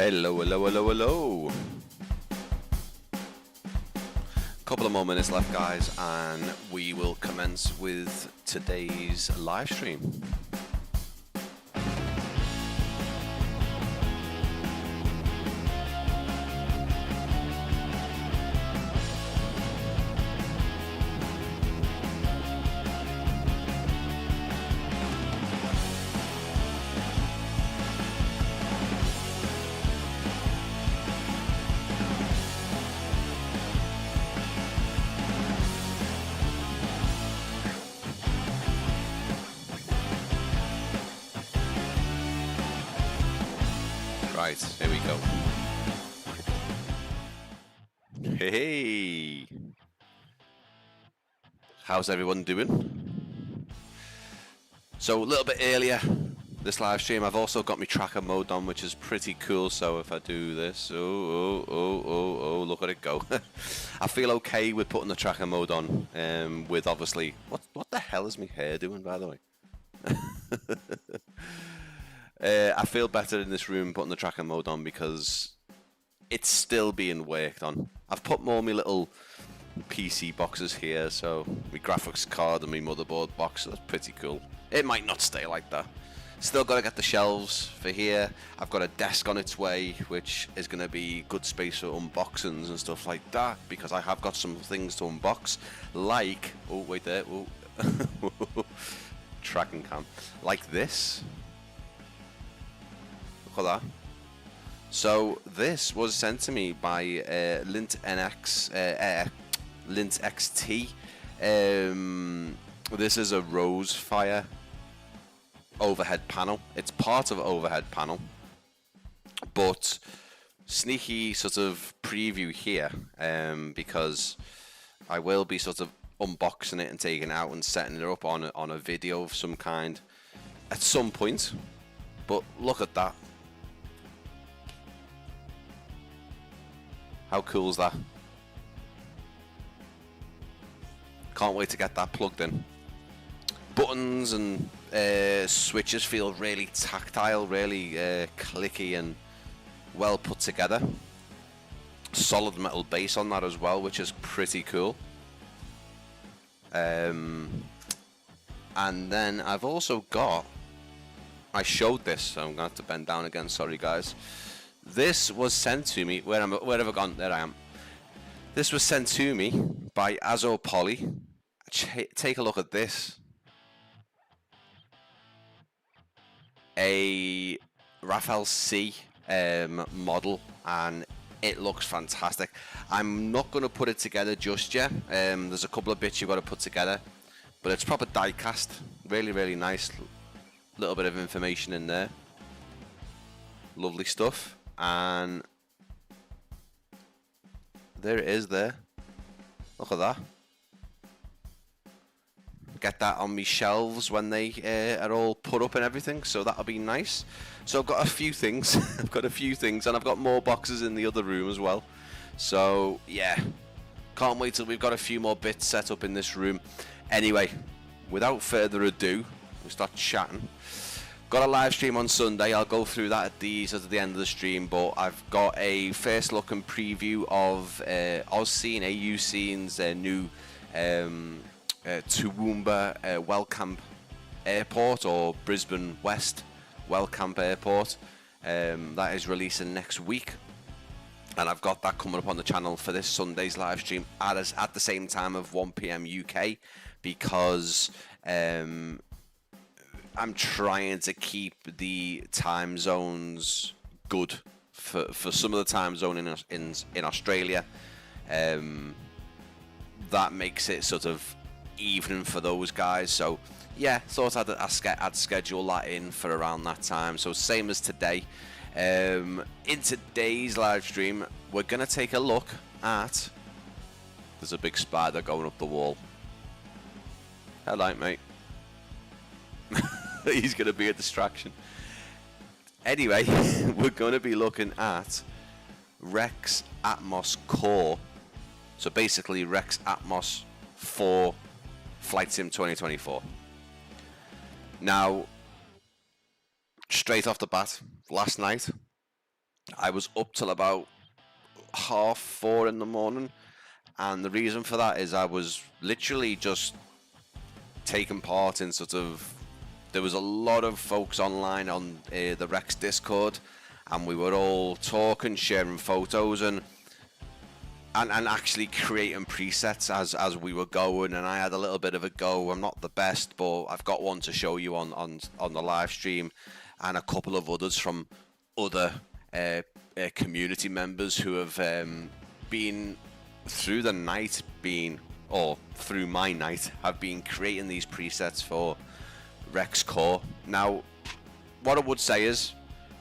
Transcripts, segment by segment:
Hello, hello, hello, hello. Couple of more minutes left, guys, and we will commence with today's live stream. Right, here we go. Hey! How's everyone doing? So a little bit earlier, this live stream, I've also got my tracker mode on, which is pretty cool. So if I do this, oh, look at it go. I feel okay with putting the tracker mode on, with obviously, what the hell is my hair doing, by the way? I feel better in this room putting the tracker mode on because it's still being worked on. I've put more of my little PC boxes here, so my graphics card and my motherboard box, so that's pretty cool. It might not stay like that. Still got to get the shelves for here. I've got a desk on its way, which is going to be good space for unboxings and stuff like that, because I have got some things to unbox, like, oh wait there, oh. Tracking cam, like this. Look at that. So this was sent to me by Lint XT. This is a Rose Fire overhead panel. It's part of overhead panel, but sneaky sort of preview here, because I will be sort of unboxing it and taking it out and setting it up on a video of some kind at some point. But look at that. How cool is that? Can't wait to get that plugged in. Buttons and switches feel really tactile, really clicky and well put together. Solid metal base on that as well, which is pretty cool. And then I've also got, I showed this, so I'm going to have to bend down again, sorry guys. This was sent to me, where have I gone? There I am. This was sent to me by Azo Poly. Take a look at this. A Raphael C model, and it looks fantastic. I'm not going to put it together just yet. There's a couple of bits you've got to put together, but it's proper die cast. Really, really nice. Little bit of information in there. Lovely stuff. And there it is there. Look at that. Get that on me shelves when they are all put up and everything, so that'll be nice. So I've got a few things. I've got a few things, and I've got more boxes in the other room as well. So yeah, can't wait till we've got a few more bits set up in this room. Anyway, without further ado, we start chatting. Got a live stream on Sunday. I'll go through that at the end of the stream, but I've got a first look and preview of Oz Scene, AU Scene's new Toowoomba Wellcamp Airport, or Brisbane West Wellcamp Airport. That is releasing next week, and I've got that coming up on the channel for this Sunday's live stream at the same time of 1 PM UK, because I'm trying to keep the time zones good for some of the time zone in Australia. That makes it sort of evening for those guys. So yeah, thought I'd schedule that in for around that time. So same as today. In today's live stream, we're gonna take a look at. There's a big spider going up the wall. Hello, mate. He's going to be a distraction. Anyway, we're going to be looking at REX Atmos CORE. So basically REX Atmos for Flight Sim 2024. Now, straight off the bat, last night I was up till about 4:30 in the morning, and the reason for that is I was literally just taking part in sort of. There was a lot of folks online on the REX Discord, and we were all talking, sharing photos, and actually creating presets as we were going. And I had a little bit of a go. I'm not the best, but I've got one to show you on the live stream, and a couple of others from other community members who have been through the night, or through my night, have been creating these presets for REX Core. Now, what I would say is,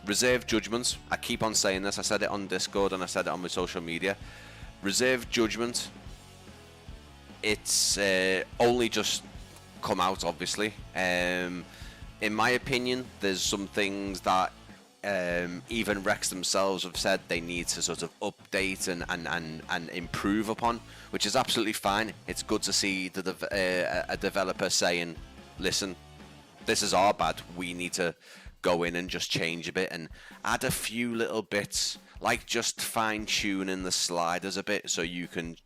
reserve judgment. I keep on saying this. I said it on Discord and I said it on my social media. Reserve judgment. It's only just come out, obviously. In my opinion, there's some things that even REX themselves have said they need to sort of update and improve upon, which is absolutely fine. It's good to see a developer saying, listen, this is our bad, we need to go in and just change a bit and add a few little bits, like just fine-tuning the sliders a bit, so you can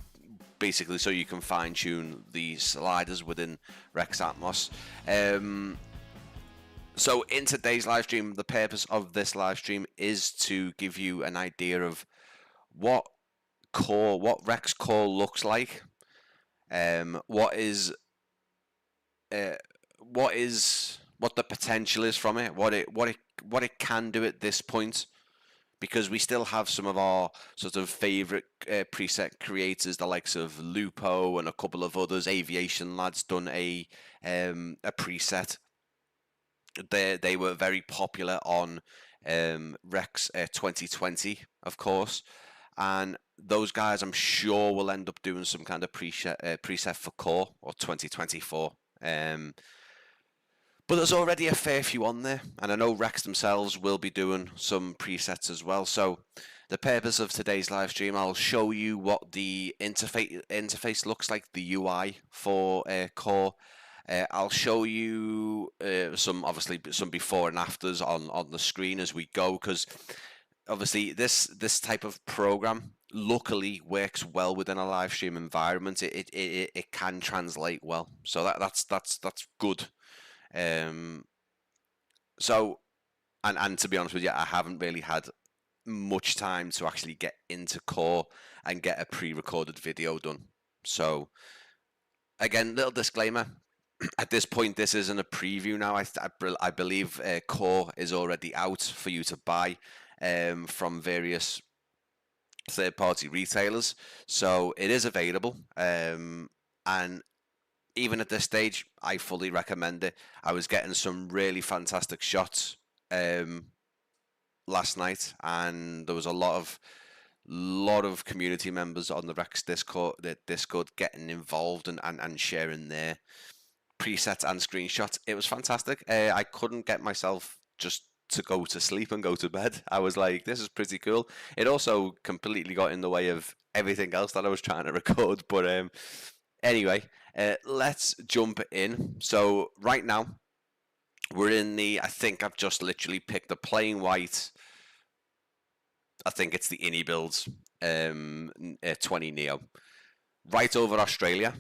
fine-tune the sliders within REX Atmos. So in today's live stream, the purpose of this live stream is to give you an idea of what REX Core looks like, what the potential is from it, what it can do at this point, because we still have some of our sort of favorite preset creators, the likes of Lupo and a couple of others. Aviation lads done a preset. They were very popular on REX 2020, of course, and those guys I'm sure will end up doing some kind of preset for Core or 2024. But there's already a fair few on there, and I know REX themselves will be doing some presets as well. So the purpose of today's live stream, I'll show you what the interface looks like, the UI for Core. I'll show you some before and afters on the screen as we go, because obviously this type of program luckily works well within a live stream environment. It can translate well, so that's good. So, and to be honest with you, I haven't really had much time to actually get into Core and get a pre-recorded video done. So, again, little disclaimer. At this point, this isn't a preview now. I believe Core is already out for you to buy from various third-party retailers. So it is available. And even at this stage, I fully recommend it. I was getting some really fantastic shots last night, and there was a lot of community members on the REX Discord getting involved and sharing their presets and screenshots. It was fantastic. I couldn't get myself just to go to sleep and go to bed. I was like, this is pretty cool. It also completely got in the way of everything else that I was trying to record. But anyway, let's jump in. So right now, we're in I think I've just literally picked a plain white. I think it's the Innie Builds 20 Neo. Right over Australia.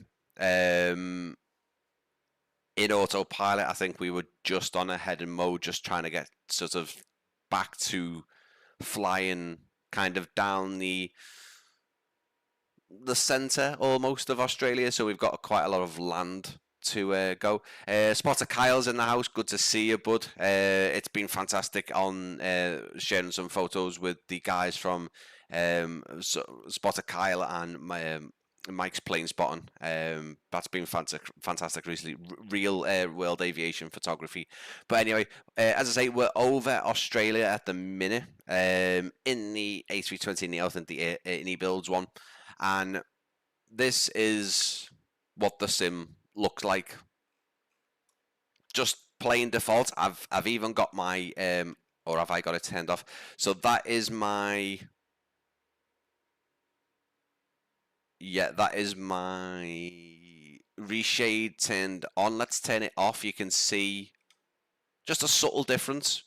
In autopilot, I think we were just on a heading mode, just trying to get sort of back to flying kind of down the center almost of Australia. So we've got quite a lot of land to go. Spotter Kyle's in the house. Good to see you, bud. It's been fantastic on sharing some photos with the guys from Spotter Kyle and Mike's Plane Spotting. That's been fantastic recently. Real world aviation photography. But anyway, as I say, we're over Australia at the minute in the A320 Neo, I think the Innie Builds one. And this is what the sim looks like. Just plain default. I've even got my or have I got it turned off? So that is my that is my Reshade turned on. Let's turn it off. You can see just a subtle difference.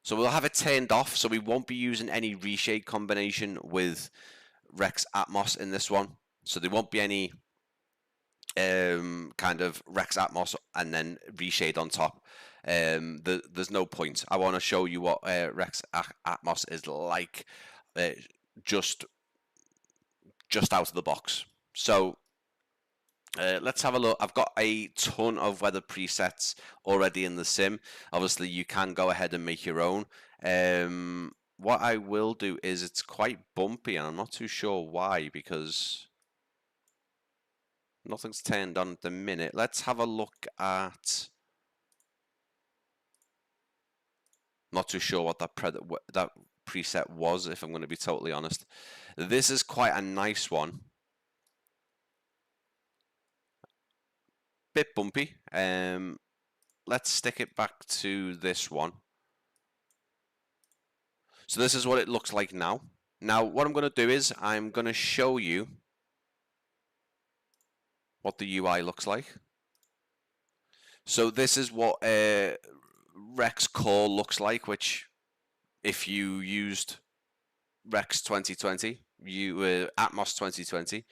So we'll have it turned off, so we won't be using any reshade combination with REX Atmos in this one. So there won't be any kind of REX Atmos and then reshade on top. There's no point. I want to show you what REX Atmos is like just out of the box. So let's have a look. I've got a ton of weather presets already in the sim. Obviously, you can go ahead and make your own. What I will do is it's quite bumpy, and I'm not too sure why, because nothing's turned on at the minute. Let's have a look at... Not too sure what that preset was, if I'm going to be totally honest. This is quite a nice one. Bit bumpy. Let's stick it back to this one. So this is what it looks like now. Now, what I'm going to do is I'm going to show you what the UI looks like. So this is what REX Core looks like, which if you used REX 2020, Atmos 2020,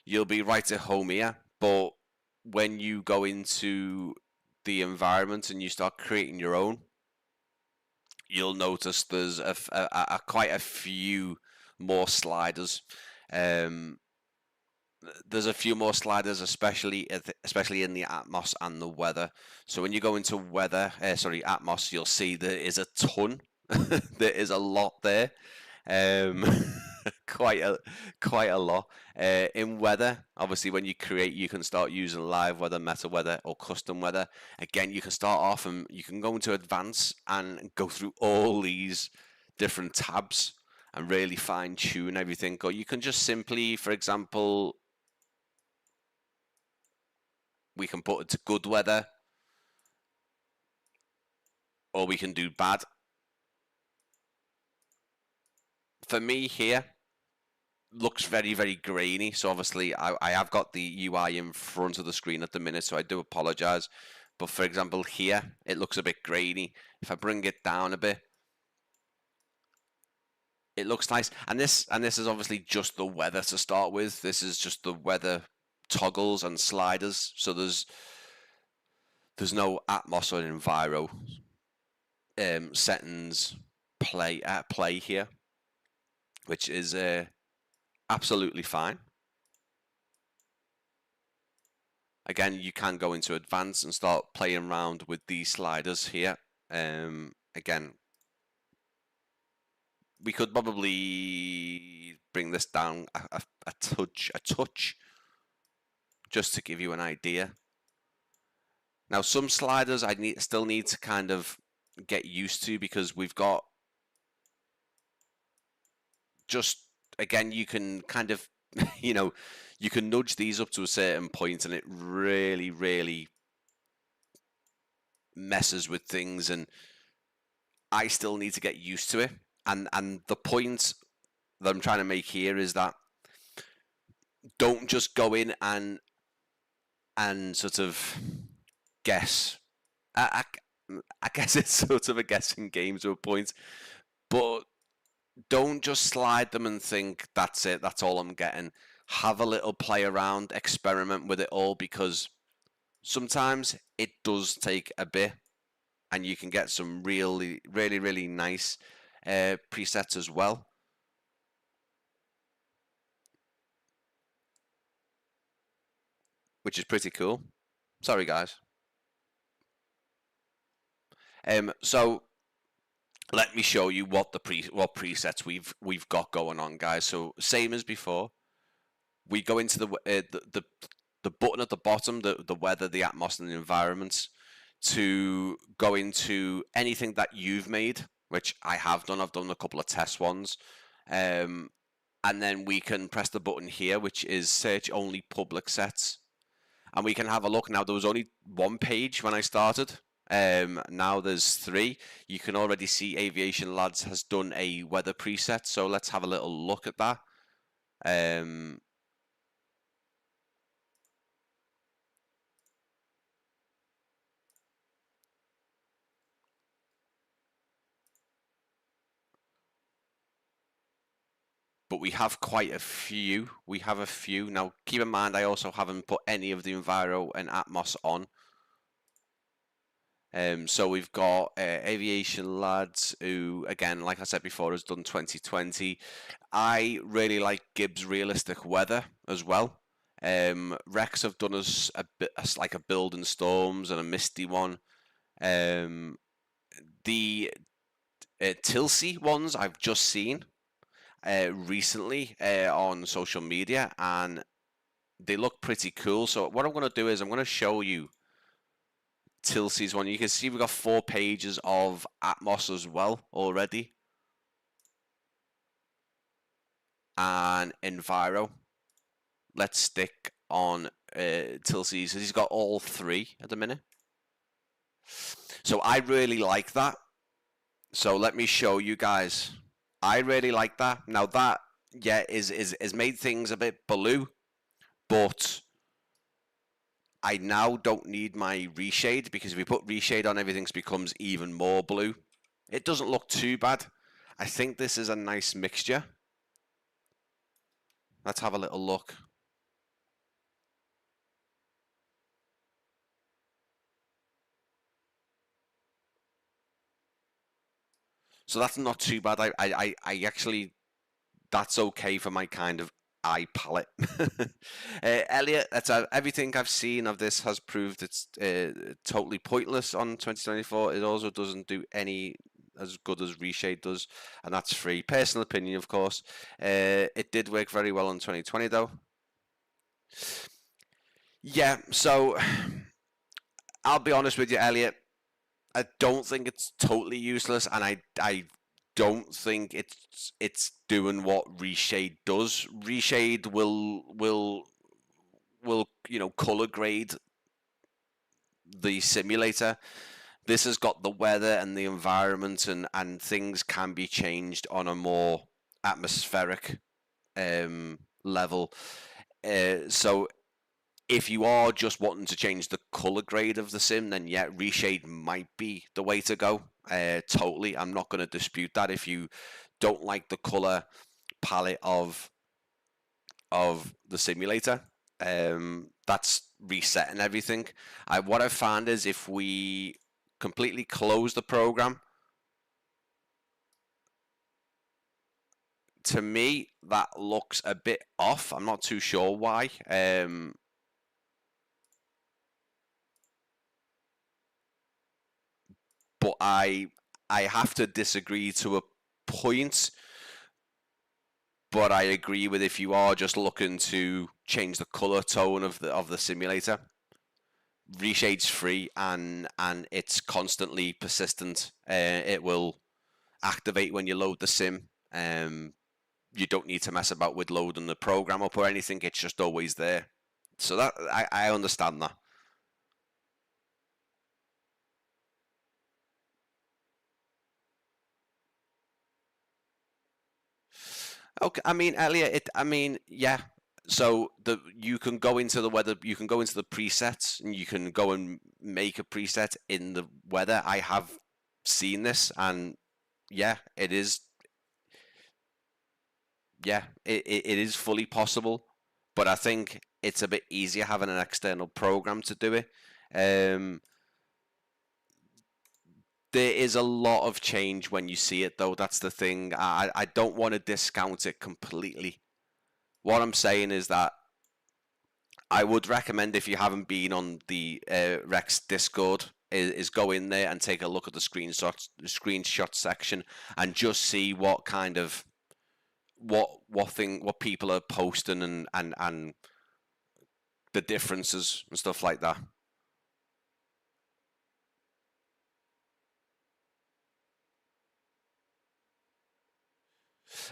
you'll be right at home here. But when you go into the environment and you start creating your own, you'll notice there's quite a few more sliders. There's a few more sliders, especially in the Atmos and the weather. So when you go into Atmos, you'll see there is a ton. There is a lot there. Quite a lot. In weather, obviously, when you create, you can start using live weather, meta weather, or custom weather. Again, you can start off and you can go into advanced and go through all these different tabs and really fine tune everything. Or you can just simply, for example, we can put it to good weather, or we can do bad. For me here, looks very, very grainy. So obviously I have got the UI in front of the screen at the minute, so I do apologize. But for example, here, it looks a bit grainy. If I bring it down a bit, it looks nice. And this is obviously just the weather to start with. This is just the weather toggles and sliders. So there's no Atmos or Enviro settings play here, which is absolutely fine. Again, you can go into advanced and start playing around with these sliders here. Again, we could probably bring this down a touch, just to give you an idea. Now, some sliders I still need to kind of get used to, because we've got again, you can kind of, you can nudge these up to a certain point and it really, really messes with things, and I still need to get used to it. And the point that I'm trying to make here is that don't just go in and sort of guess. I guess it's sort of a guessing game to a point, but don't just slide them and think that's it, that's all I'm getting. Have a little play around, experiment with it all, because sometimes it does take a bit, and you can get some really, really, really nice presets as well. Which is pretty cool. Sorry, guys. So let me show you what presets we've got going on, guys. So same as before, we go into the button at the bottom, the weather, the Atmos, and the environments, to go into anything that you've made, which I have done. I've done a couple of test ones. And then we can press the button here, which is search only public sets. And we can have a look. Now, there was only one page when I started. Now there's 3. You can already see Aviation Lads has done a weather preset. So let's have a little look at that. but we have quite a few. We have a few. Now, keep in mind, I also haven't put any of the Enviro and Atmos on. So we've got Aviation Lads, who, again, like I said before, has done 2020. I really like Gibbs Realistic Weather as well. Rex have done us a bit like a Build and Storms and a Misty one. The Tilsey ones I've just seen recently on social media, and they look pretty cool. So what I'm going to do is I'm going to show you Tilsey's one. You can see we've got 4 pages of Atmos as well already, and Enviro. Let's stick on Tilsey's. He's got all 3 at the minute. So I really like that. So let me show you guys. I really like that. Now that, yeah, is made things a bit blue, but I now don't need my Reshade, because if we put Reshade on, everything becomes even more blue. It doesn't look too bad. I think this is a nice mixture. Let's have a little look. So that's not too bad. I actually, that's okay for my kind of eye palette. Elliot, that's everything I've seen of this has proved it's totally pointless on 2024. It also doesn't do any as good as Reshade does, and that's free. Personal opinion, of course. It did work very well on 2020, though. Yeah, so I'll be honest with you, Elliot. I don't think it's totally useless, and I don't think it's doing what Reshade does. Reshade will color grade the simulator. This has got the weather and the environment, and things can be changed on a more atmospheric level. So if you are just wanting to change the color grade of the sim, then yeah, Reshade might be the way to go. Totally, I'm not going to dispute that. If you don't like the color palette of the simulator, that's resetting everything. What I've found is if we completely close the program, to me that looks a bit off. I'm not too sure why. But I have to disagree to a point. But I agree with, if you are just looking to change the color tone of the simulator, Reshade's free, and it's constantly persistent. It will activate when you load the sim. You don't need to mess about with loading the program up or anything. It's just always there. So that I understand that. Okay, I mean, Elliot, yeah. So you can go into the weather, you can go into the presets, and you can go and make a preset in the weather. I have seen this, and yeah, it is. Yeah, it is fully possible, but I think it's a bit easier having an external program to do it. There is a lot of change when you see it, though. That's the thing. I don't want to discount it completely. What I'm saying is that I would recommend, if you haven't been on the Rex Discord, is go in there and take a look at the screenshot section, and just see what kind of what people are posting, and the differences and stuff like that.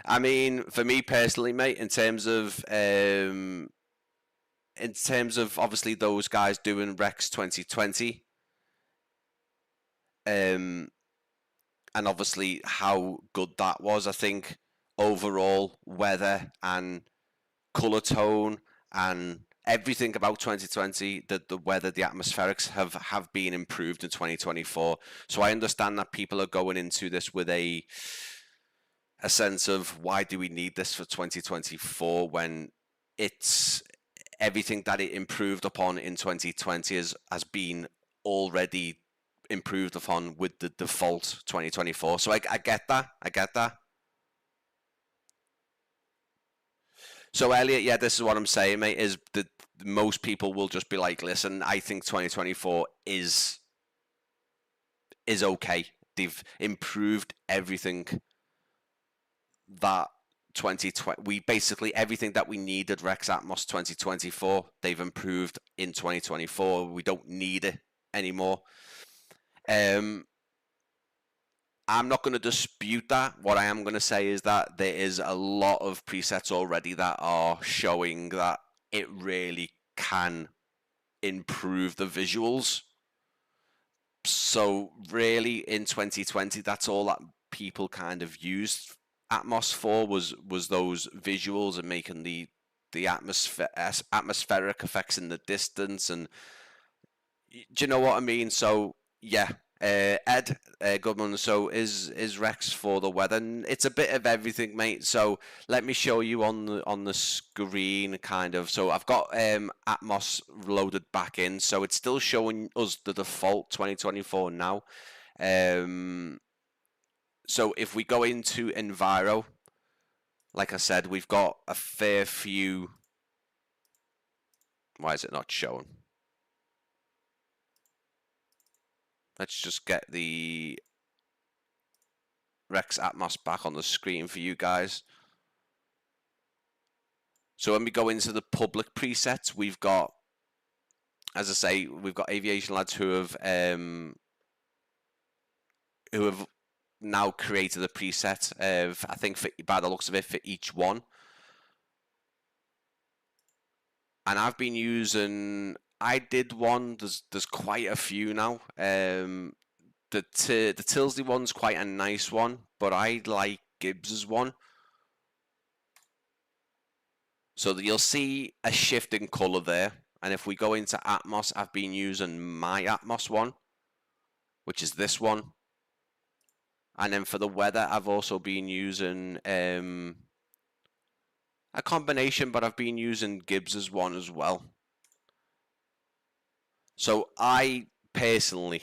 I mean, for me personally, mate, in terms of obviously those guys doing Rex 2020, and obviously how good that was, I think overall weather and color tone and everything about 2020, the weather, the atmospherics have been improved in 2024. So I understand that people are going into this with a a sense of why do we need this for 2024 when it's everything that it improved upon in 2020 has been already improved upon with the default 2024. So I get that. I get that. So Elliot, yeah, this is what I'm saying, mate, is that most people will just be like, listen, I think 2024 is okay. They've improved everything that 2020, we basically everything that we needed REX Atmos 2024, they've improved in 2024. We don't need it anymore. I'm not going to dispute that. What I am going to say is that there is a lot of presets already that are showing that it really can improve the visuals. So really in 2020, that's all that people kind of used Atmos for was those visuals and making the atmospheric effects in the distance. And do you know what I mean? So yeah, Ed Goodman. So is Rex for the weather? And it's a bit of everything, mate. So let me show you on the screen, kind of. So I've got Atmos loaded back in, so it's still showing us the default 2024 now. So if we go into Enviro, like I said, we've got a fair few. Why is it not showing? Let's just get the REX Atmos back on the screen for you guys. So when we go into the public presets, we've got, as I say, we've got aviation lads who have now created a preset of, I think, by the looks of it, for each one. And I've been using, I did one, there's quite a few now. The Tilsley one's quite a nice one, but I like Gibbs's one. So that you'll see a shift in color there. And if we go into Atmos, I've been using my Atmos one, which is this one. And then for the weather, I've also been using a combination, but I've been using Gibbs's one as well. So I personally,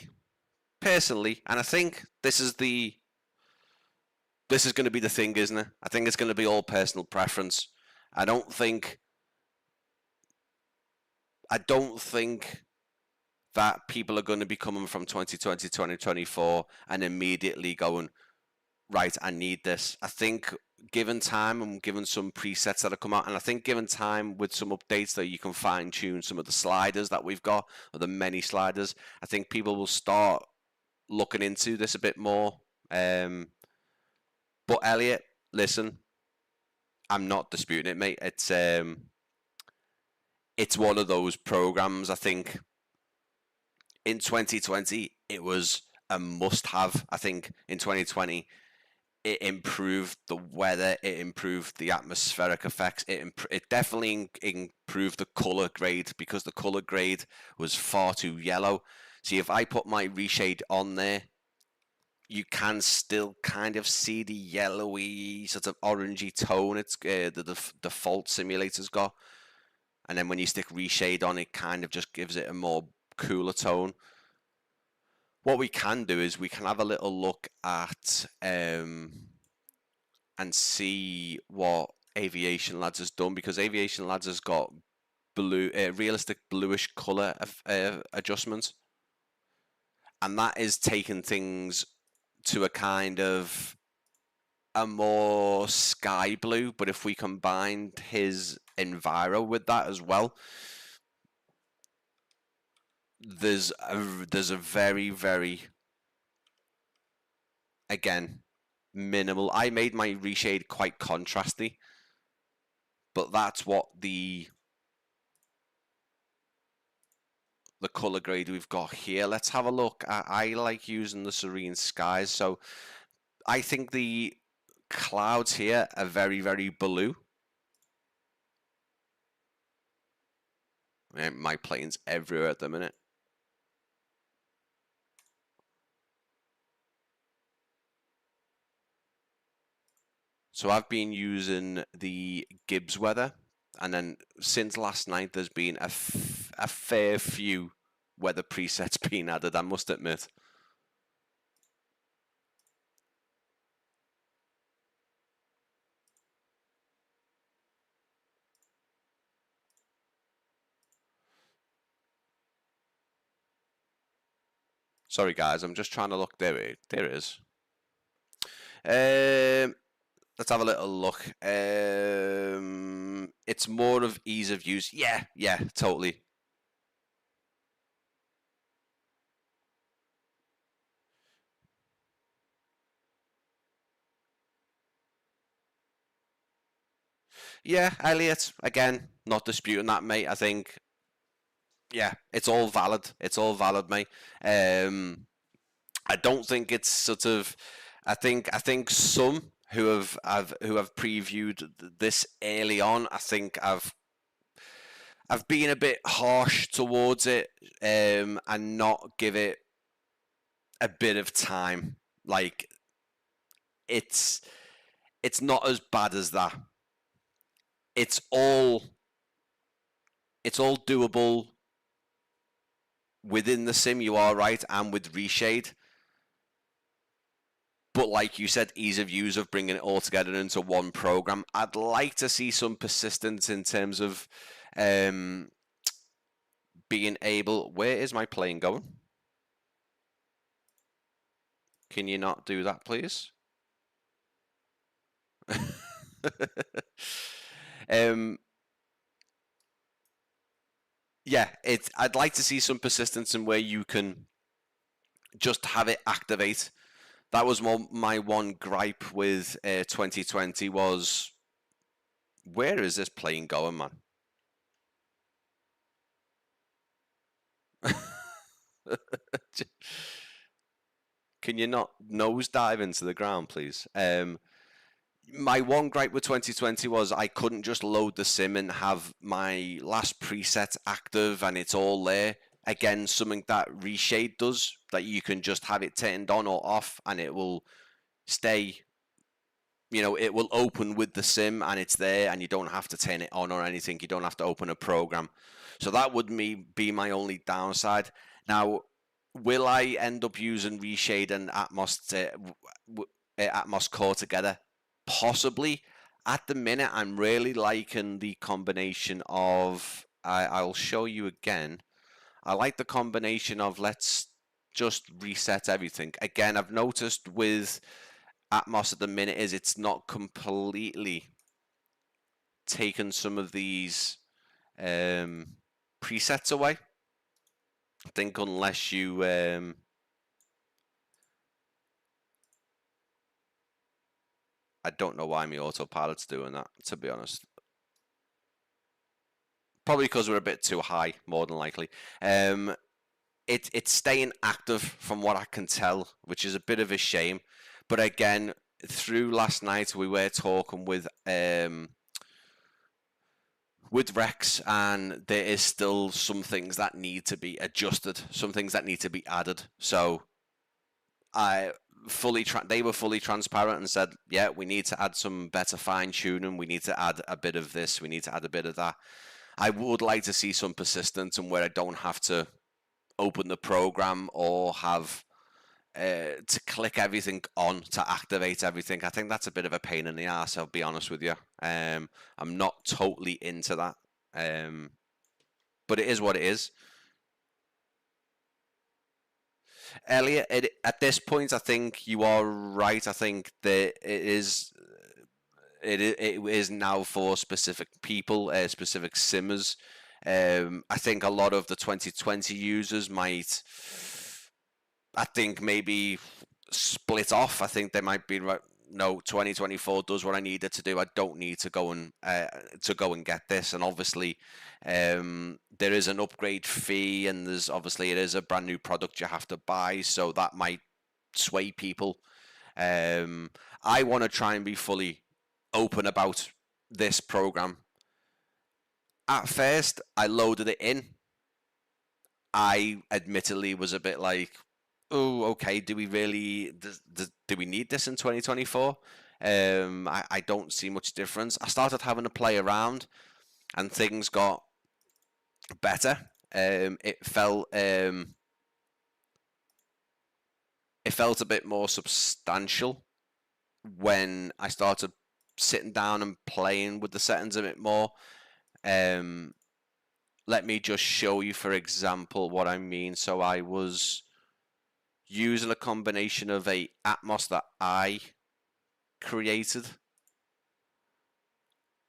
and I think this is going to be the thing, isn't it? I think it's going to be all personal preference. I don't think that people are going to be coming from 2020, 2024 and immediately going, right, I need this. I think given time and given some presets that have come out, and I think given time with some updates that you can fine tune some of the sliders that we've got, or the many sliders, I think people will start looking into this a bit more. But Elliot, listen, I'm not disputing it, mate. It's one of those programs. I think in 2020 it was a must-have. I think in 2020 it improved the weather, it improved the atmospheric effects, it definitely improved the color grade, because the color grade was far too yellow. See, if I put my Reshade on there, you can still kind of see the yellowy sort of orangey tone it's the default simulator's got, and then when you stick Reshade on, it kind of just gives it a more cooler tone. What we can do is we can have a little look at and see what Aviation Lads has done, because Aviation Lads has got blue, realistic bluish color adjustments, and that is taking things to a kind of a more sky blue. But if we combined his Enviro with that as well, there's a very, very, again, minimal. I made my Reshade quite contrasty, but that's what the color grade we've got here. Let's have a look. I like using the Serene Skies, so I think the clouds here are very, very blue. My plane's everywhere at the minute. So I've been using the Gibbs weather, and then since last night there's been a fair few weather presets being added, I must admit. Sorry guys, I'm just trying to look. There it is. Let's have a little look. It's more of ease of use. Yeah, totally. Yeah, Elliot, again, not disputing that, mate. I think, yeah, it's all valid. It's all valid, mate. I don't think it's sort of. I think some who have previewed this early on. I think I've been a bit harsh towards it, and not give it a bit of time. Like it's it's not as bad as that. It's all it's all doable within the sim. You are right, and with Reshade. But like you said, ease of use of bringing it all together into one program. I'd like to see some persistence in terms of being able. Where is my plane going? Can you not do that, please? Yeah, I'd like to see some persistence in where you can just have it activate. That was my one gripe with 2020 was, where is this plane going, man? Can you not nosedive into the ground, please? My one gripe with 2020 was I couldn't just load the sim and have my last preset active and it's all there. Again, something that Reshade does, that you can just have it turned on or off and it will stay, it will open with the sim and it's there and you don't have to turn it on or anything. You don't have to open a program. So that would be my only downside. Now, will I end up using Reshade and Atmos Core together? Possibly. At the minute, I'm really liking the combination of. I'll show you again. I like the combination of let's just reset everything. Again, I've noticed with Atmos at the minute is it's not completely taken some of these presets away. I think unless you I don't know why my autopilot's doing that, to be honest. Probably because we're a bit too high, more than likely. It's staying active from what I can tell, which is a bit of a shame. But again, through last night we were talking with REX, and there is still some things that need to be adjusted, some things that need to be added. So they were fully transparent and said, yeah, we need to add some better fine tuning. We need to add a bit of this. We need to add a bit of that. I would like to see some persistence and where I don't have to open the program or have to click everything on to activate everything. I think that's a bit of a pain in the ass, I'll be honest with you. I'm not totally into that, but it is what it is. Elliot, at this point, I think you are right. I think that it is now for specific people, specific simmers. I think a lot of the 2020 users might, I think, maybe split off. I think they might be right. No, 2024 does what I needed to do. I don't need to go and get this. And obviously, there is an upgrade fee, and there's obviously it is a brand new product you have to buy, so that might sway people. I want to try and be fully open about this program. At first, I loaded it in. I admittedly was a bit like, oh, okay, do we really do we need this in 2024? I don't see much difference. I started having to play around, and things got better. It felt a bit more substantial when I started sitting down and playing with the settings a bit more. Let me just show you, for example, what I mean. So I was using a combination of a Atmos that I created,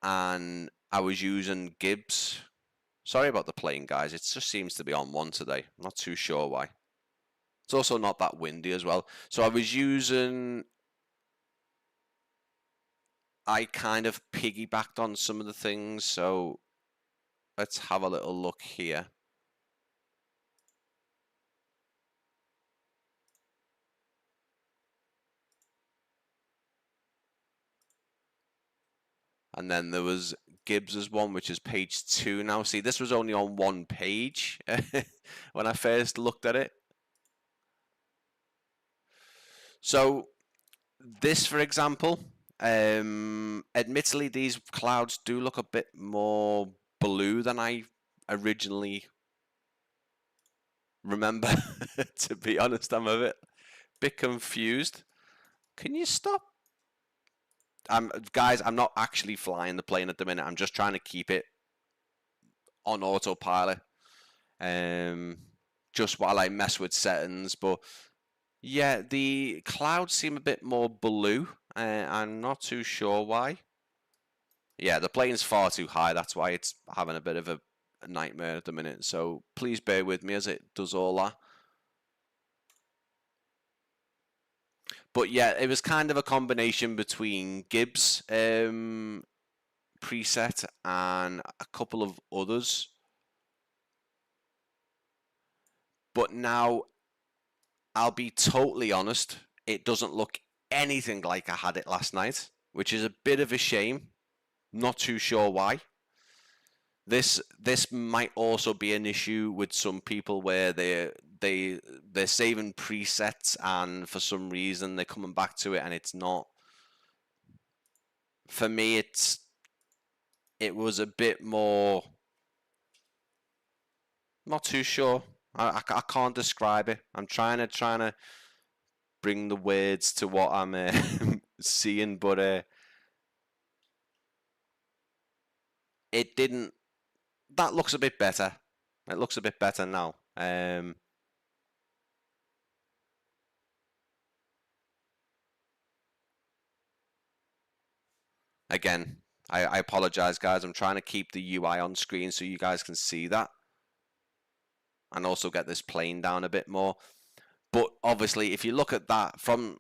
and I was using Gibbs. Sorry about the plane, guys. It just seems to be on one today. I'm not too sure why. It's also not that windy as well. So I was using... I kind of piggybacked on some of the things, so let's have a little look here. And then there was Gibbs's one, which is page 2 now. See, this was only on one page when I first looked at it. So this, for example, admittedly, these clouds do look a bit more blue than I originally remember. To be honest, I'm a bit confused. Can you stop? Guys, I'm not actually flying the plane at the minute. I'm just trying to keep it on autopilot, just while I mess with settings. But yeah, the clouds seem a bit more blue. I'm not too sure why. Yeah, the plane's far too high. That's why it's having a bit of a nightmare at the minute. So please bear with me as it does all that. But yeah, it was kind of a combination between Gibbs preset and a couple of others. But now, I'll be totally honest, it doesn't look anything like I had it last night, which is a bit of a shame. Not too sure why. This might also be an issue with some people where they're saving presets, and for some reason they're coming back to it and it's not. For me, it was a bit more. Not too sure. I can't describe it. I'm trying to bring the words to what I'm seeing, but it didn't. That looks a bit better. It looks a bit better now. Again, I apologize, guys. I'm trying to keep the UI on screen so you guys can see that, and also get this plane down a bit more. But obviously, if you look at that from,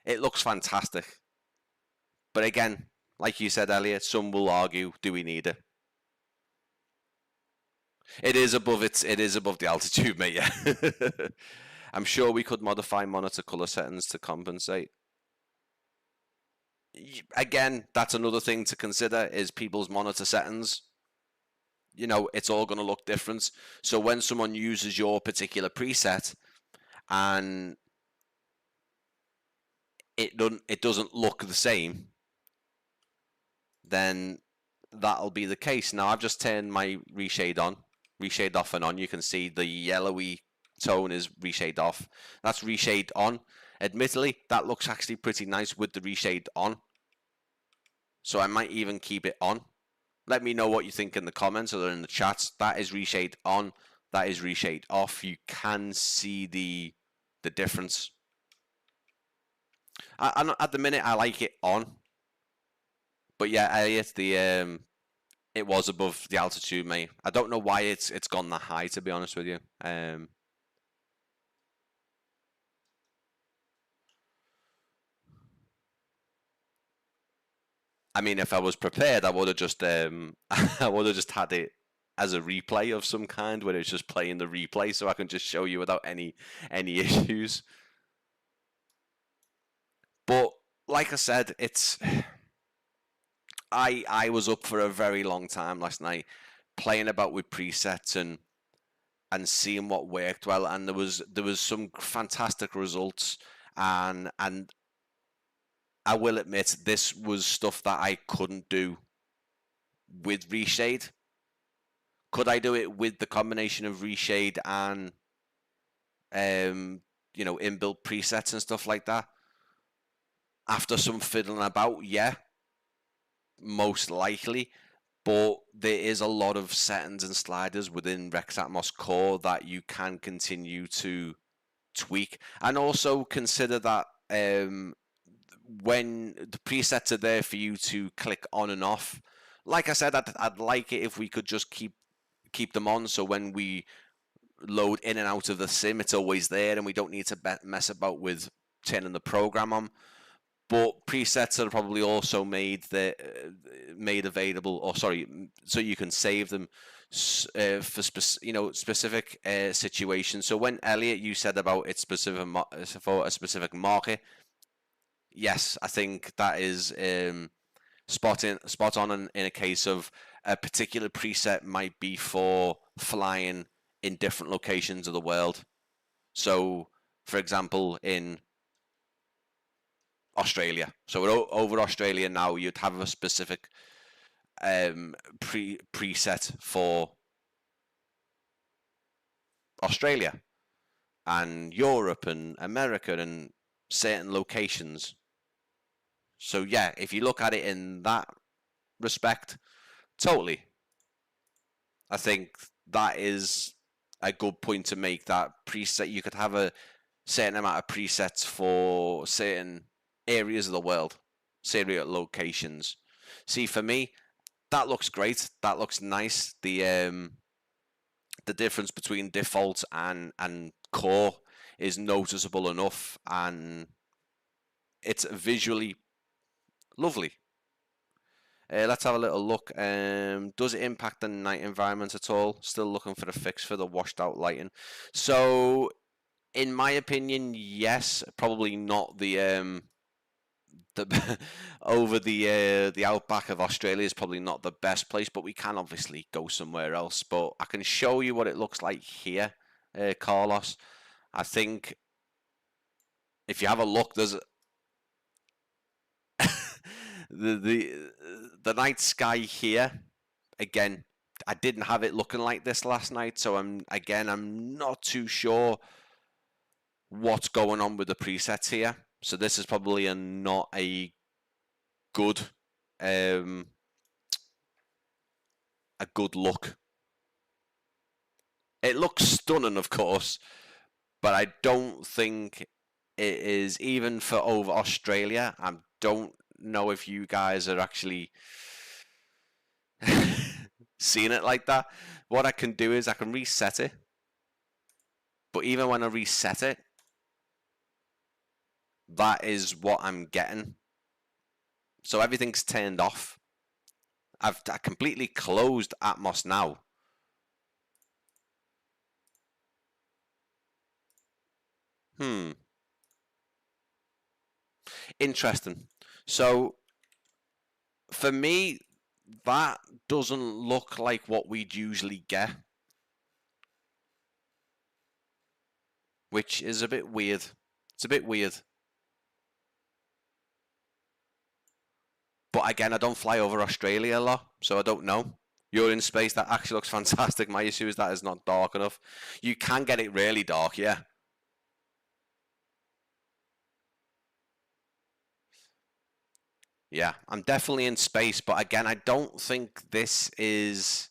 it looks fantastic. But again, like you said, Elliot, some will argue, do we need it? It is above the altitude, mate. Yeah. I'm sure we could modify monitor color settings to compensate. Again, that's another thing to consider, is people's monitor settings. You know, it's all going to look different. So when someone uses your particular preset and it doesn't look the same, then that'll be the case. Now, I've just turned my reshade off and on. You can see the yellowy tone is reshade off. That's reshade on. Admittedly, that looks actually pretty nice with the reshade on. So I might even keep it on. Let me know what you think in the comments or in the chats. That is reshade on. That is reshade off. You can see the difference. At the minute, I like it on. But yeah, Elliot, it was above the altitude, mate. I don't know why it's gone that high, to be honest with you. I mean, if I was prepared, I would have just had it as a replay of some kind, where it's just playing the replay, so I can just show you without any issues. But like I said, I was up for a very long time last night, playing about with presets and seeing what worked well, and there was some fantastic results, and I will admit this was stuff that I couldn't do with Reshade. Could I do it with the combination of Reshade and you know, inbuilt presets and stuff like that? After some fiddling about, yeah, most likely. But there is a lot of settings and sliders within REX Atmos Core that you can continue to tweak, and also consider that when the presets are there for you to click on and off. Like I said, I'd like it if we could just keep them on, so when we load in and out of the sim, it's always there, and we don't need to mess about with turning the program on. But presets are probably also made available, or sorry, so you can save them for specific situations. So when Elliot, you said about it's specific for a specific market, yes, I think that is spot on in a case of a particular preset might be for flying in different locations of the world. So, for example, in Australia. So over Australia now, you'd have a specific preset for Australia and Europe and America and certain locations. So yeah, if you look at it in that respect, totally. I think that is a good point to make, that preset. You could have a certain amount of presets for certain areas of the world, certain locations. See, for me, that looks great. That looks nice. The difference between default and core is noticeable enough, and it's visually lovely. Let's have a little look. Does it impact the night environment at all? Still looking for a fix for the washed out lighting. So, in my opinion, yes. Probably not the over the outback of Australia is probably not the best place, but we can obviously go somewhere else. But I can show you what it looks like here, Carlos. I think if you have a look, there's the night sky here. Again, I didn't have it looking like this last night, so I'm not too sure what's going on with the presets here. So this is probably not a good look. It looks stunning, of course, but I don't think it is, even for over Australia. I don't know if you guys are actually seeing it like that. What I can do is I can reset it, but even when I reset it, that is what I'm getting. So everything's turned off. I completely closed Atmos now. Interesting. So for me, that doesn't look like what we'd usually get, which is a bit weird. It's a bit weird. But again, I don't fly over Australia a lot, so I don't know. You're in space. That actually looks fantastic. My issue is that it's not dark enough. You can get it really dark, yeah. Yeah, I'm definitely in space, but again, I don't think this is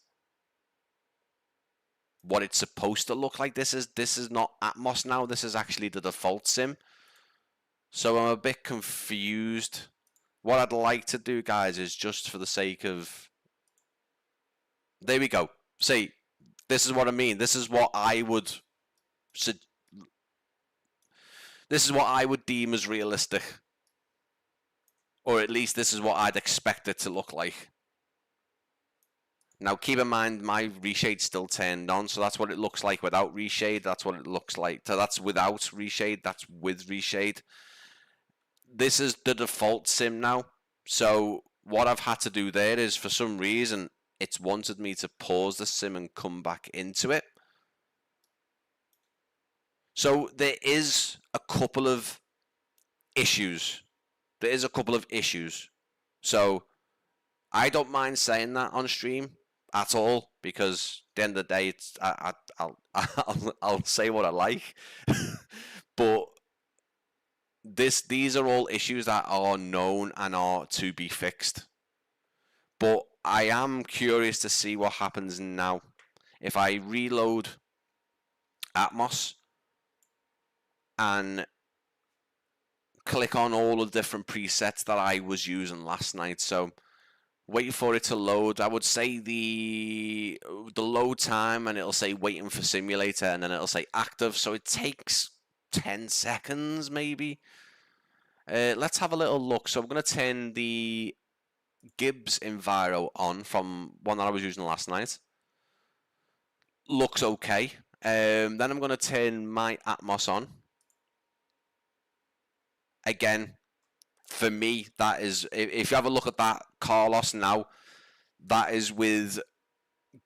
what it's supposed to look like. This is not Atmos now. This is actually the default sim. So I'm a bit confused. What I'd like to do, guys, is just for the sake of... There we go. See, this is what I mean. This is what I would... This is what I would deem as realistic. Or at least this is what I'd expect it to look like. Now, keep in mind, my reshade's still turned on, so that's what it looks like without reshade. That's what it looks like. So that's without reshade. That's with reshade. This is the default sim now. So what I've had to do there is, for some reason, it's wanted me to pause the sim and come back into it. So there is a couple of issues there is a couple of issues. So I don't mind saying that on stream at all, because at the end of the day, it's I'll say what I like. But these are all issues that are known and are to be fixed. But I am curious to see what happens now. If I reload Atmos and click on all the different presets that I was using last night, so wait for it to load. I would say the load time, and it'll say waiting for simulator, and then it'll say active, so it takes 10 seconds maybe. Let's have a little look. So I'm going to turn the Gibbs Enviro on from one that I was using last night. Looks okay. Then I'm going to turn my Atmos on. Again, for me, that is, if you have a look at that Carlos now, that is with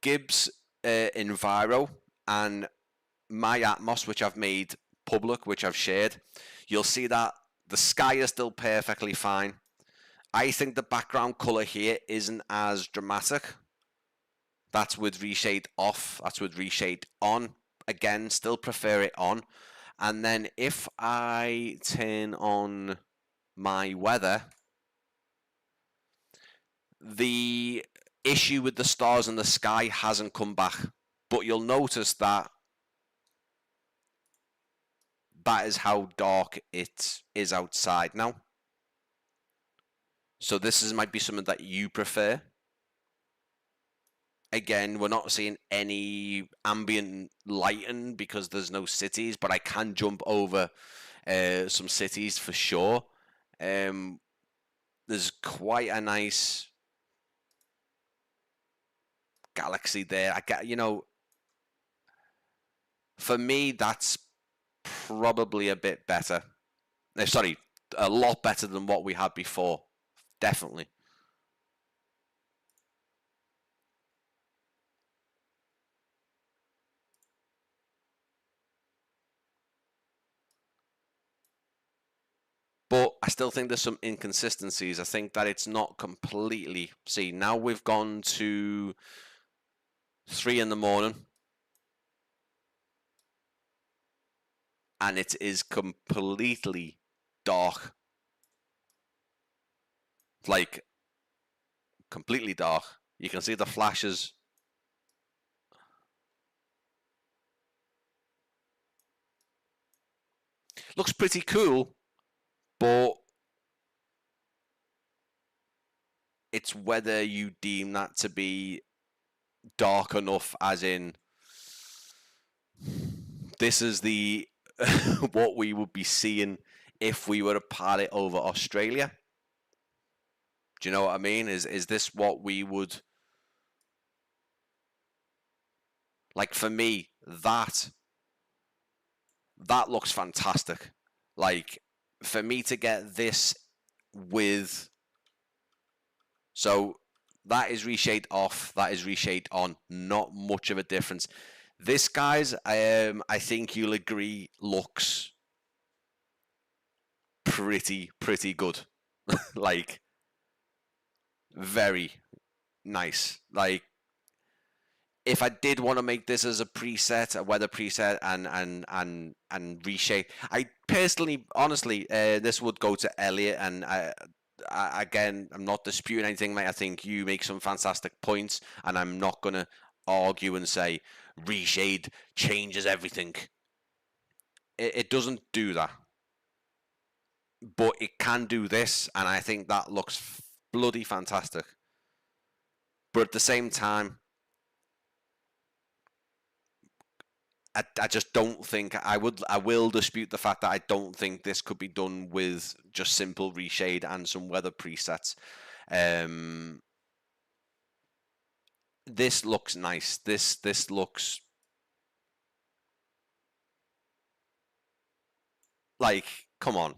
Gibbs Enviro and my Atmos, which I've made public, which I've shared. You'll see that the sky is still perfectly fine. I think the background color here isn't as dramatic. That's with Reshade off. That's with Reshade on. Again, still prefer it on. And then if I turn on my weather, the issue with the stars in the sky hasn't come back. But you'll notice that that is how dark it is outside now. So this might be something that you prefer. Again, we're not seeing any ambient lighting because there's no cities, but I can jump over some cities for sure. There's quite a nice galaxy there. For me, that's probably a bit better. Sorry, a lot better than what we had before. Definitely. But I still think there's some inconsistencies. I think that it's not completely... See, now we've gone to 3 in the morning. And it is completely dark. Like, completely dark. You can see the flashes. Looks pretty cool, but it's whether you deem that to be dark enough, as in this is the what we would be seeing if we were to pilot over Australia. Do you know what I mean? Is this what we would... Like, for me, that looks fantastic. Like, for me to get this with... So, that is Reshade off, that is Reshade on. Not much of a difference. This, guys, I think you'll agree, looks pretty good. Like, very nice. Like, if I did want to make this as a preset, a weather preset, and Reshade, I personally, honestly, this would go to Elliot. And again, I'm not disputing anything, mate. I think you make some fantastic points, and I'm not gonna argue and say Reshade changes everything. It doesn't do that, but it can do this, and I think that looks bloody fantastic. But at the same time, I just don't think I will dispute the fact that I don't think this could be done with just simple Reshade and some weather presets. This looks nice. This looks like, come on.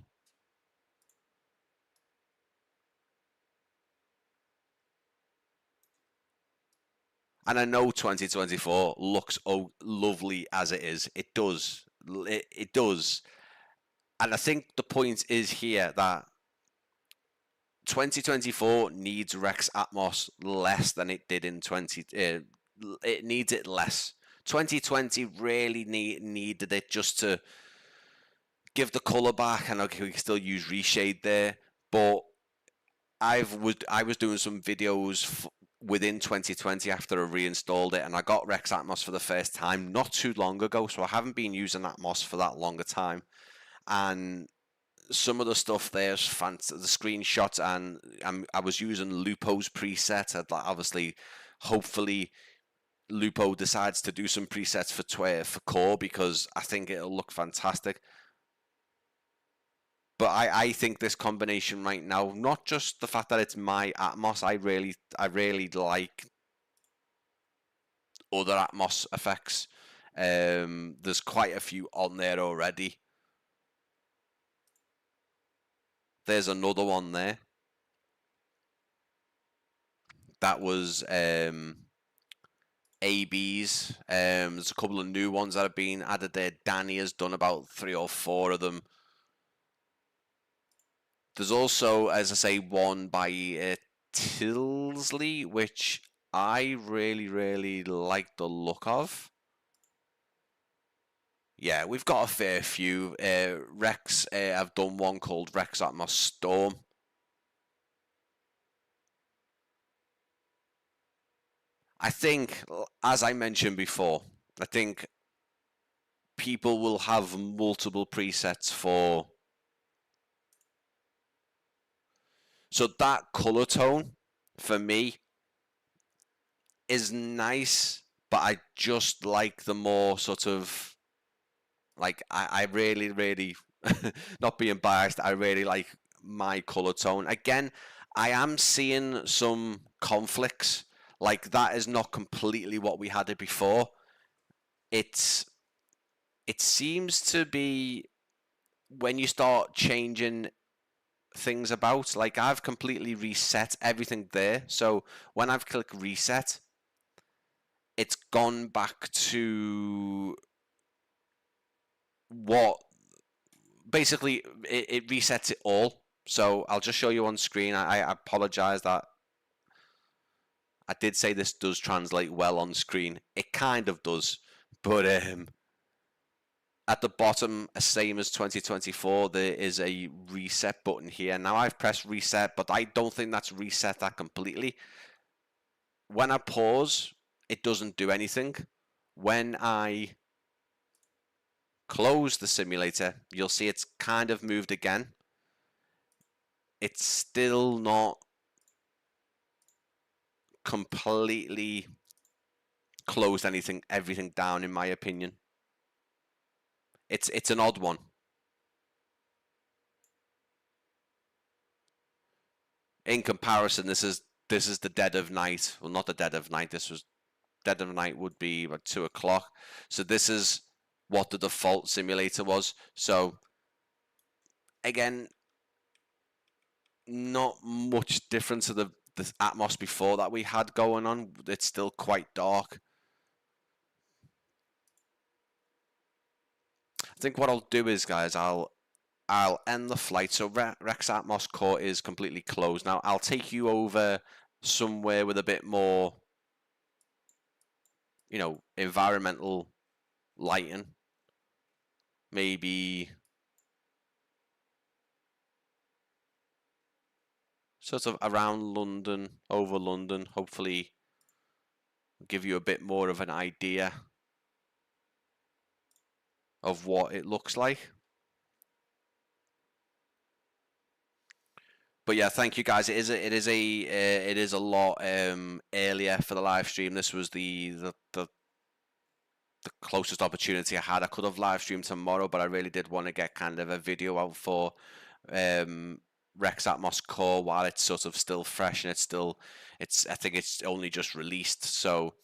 And I know 2024 looks lovely as it is. It does. It does. And I think the point is here that 2024 needs REX Atmos less than it did in 20. It needs it less. 2020 really needed it just to give the color back, and okay, we can still use Reshade there, but I was doing some videos within 2020 after I reinstalled it, and I got REX Atmos for the first time not too long ago, so I haven't been using Atmos for that longer time, and some of the stuff there's fancy, the screenshots, and I was using Lupo's preset. Obviously, hopefully, Lupo decides to do some presets for Core, because I think it'll look fantastic. But I think this combination right now, not just the fact that it's my Atmos, I really like other Atmos effects. There's quite a few on there already. There's another one there. That was ABs. There's a couple of new ones that have been added there. Danny has done about 3 or 4 of them. There's also, as I say, one by Tilsley, which I really like the look of. Yeah, we've got a fair few. Rex, I've done one called REX Atmos Storm. I think, as I mentioned before, I think people will have multiple presets for. So that color tone, for me, is nice, but I just like the more sort of, like, I really, not being biased, I really like my color tone. Again, I am seeing some conflicts. Like, that is not completely what we had it before. It seems to be when you start changing things about, like I've completely reset everything there. So when I've clicked reset, it's gone back to what basically it resets it all. So I'll just show you on screen. I apologize that I did say this does translate well on screen. It kind of does, but at the bottom, same as 2024, there is a reset button here. Now I've pressed reset, but I don't think that's reset that completely. When I pause, it doesn't do anything. When I close the simulator, you'll see it's kind of moved again. It's still not completely closed everything down, in my opinion. It's an odd one. In comparison, this is the dead of night. Well, not the dead of night. This was dead of night would be about 2 o'clock. So this is what the default simulator was. So again, not much difference to the Atmos before that we had going on. It's still quite dark. I think what I'll do is, guys, I'll end the flight. So REX Atmos CORE is completely closed now. I'll take you over somewhere with a bit more, you know, environmental lighting. Maybe sort of around London, over London. Hopefully give you a bit more of an idea of what it looks like. But yeah, thank you guys. It is a lot earlier for the live stream. This was the closest opportunity I had. I could have live streamed tomorrow, but I really did want to get kind of a video out for REX Atmos CORE while it's sort of still fresh, and I think it's only just released, so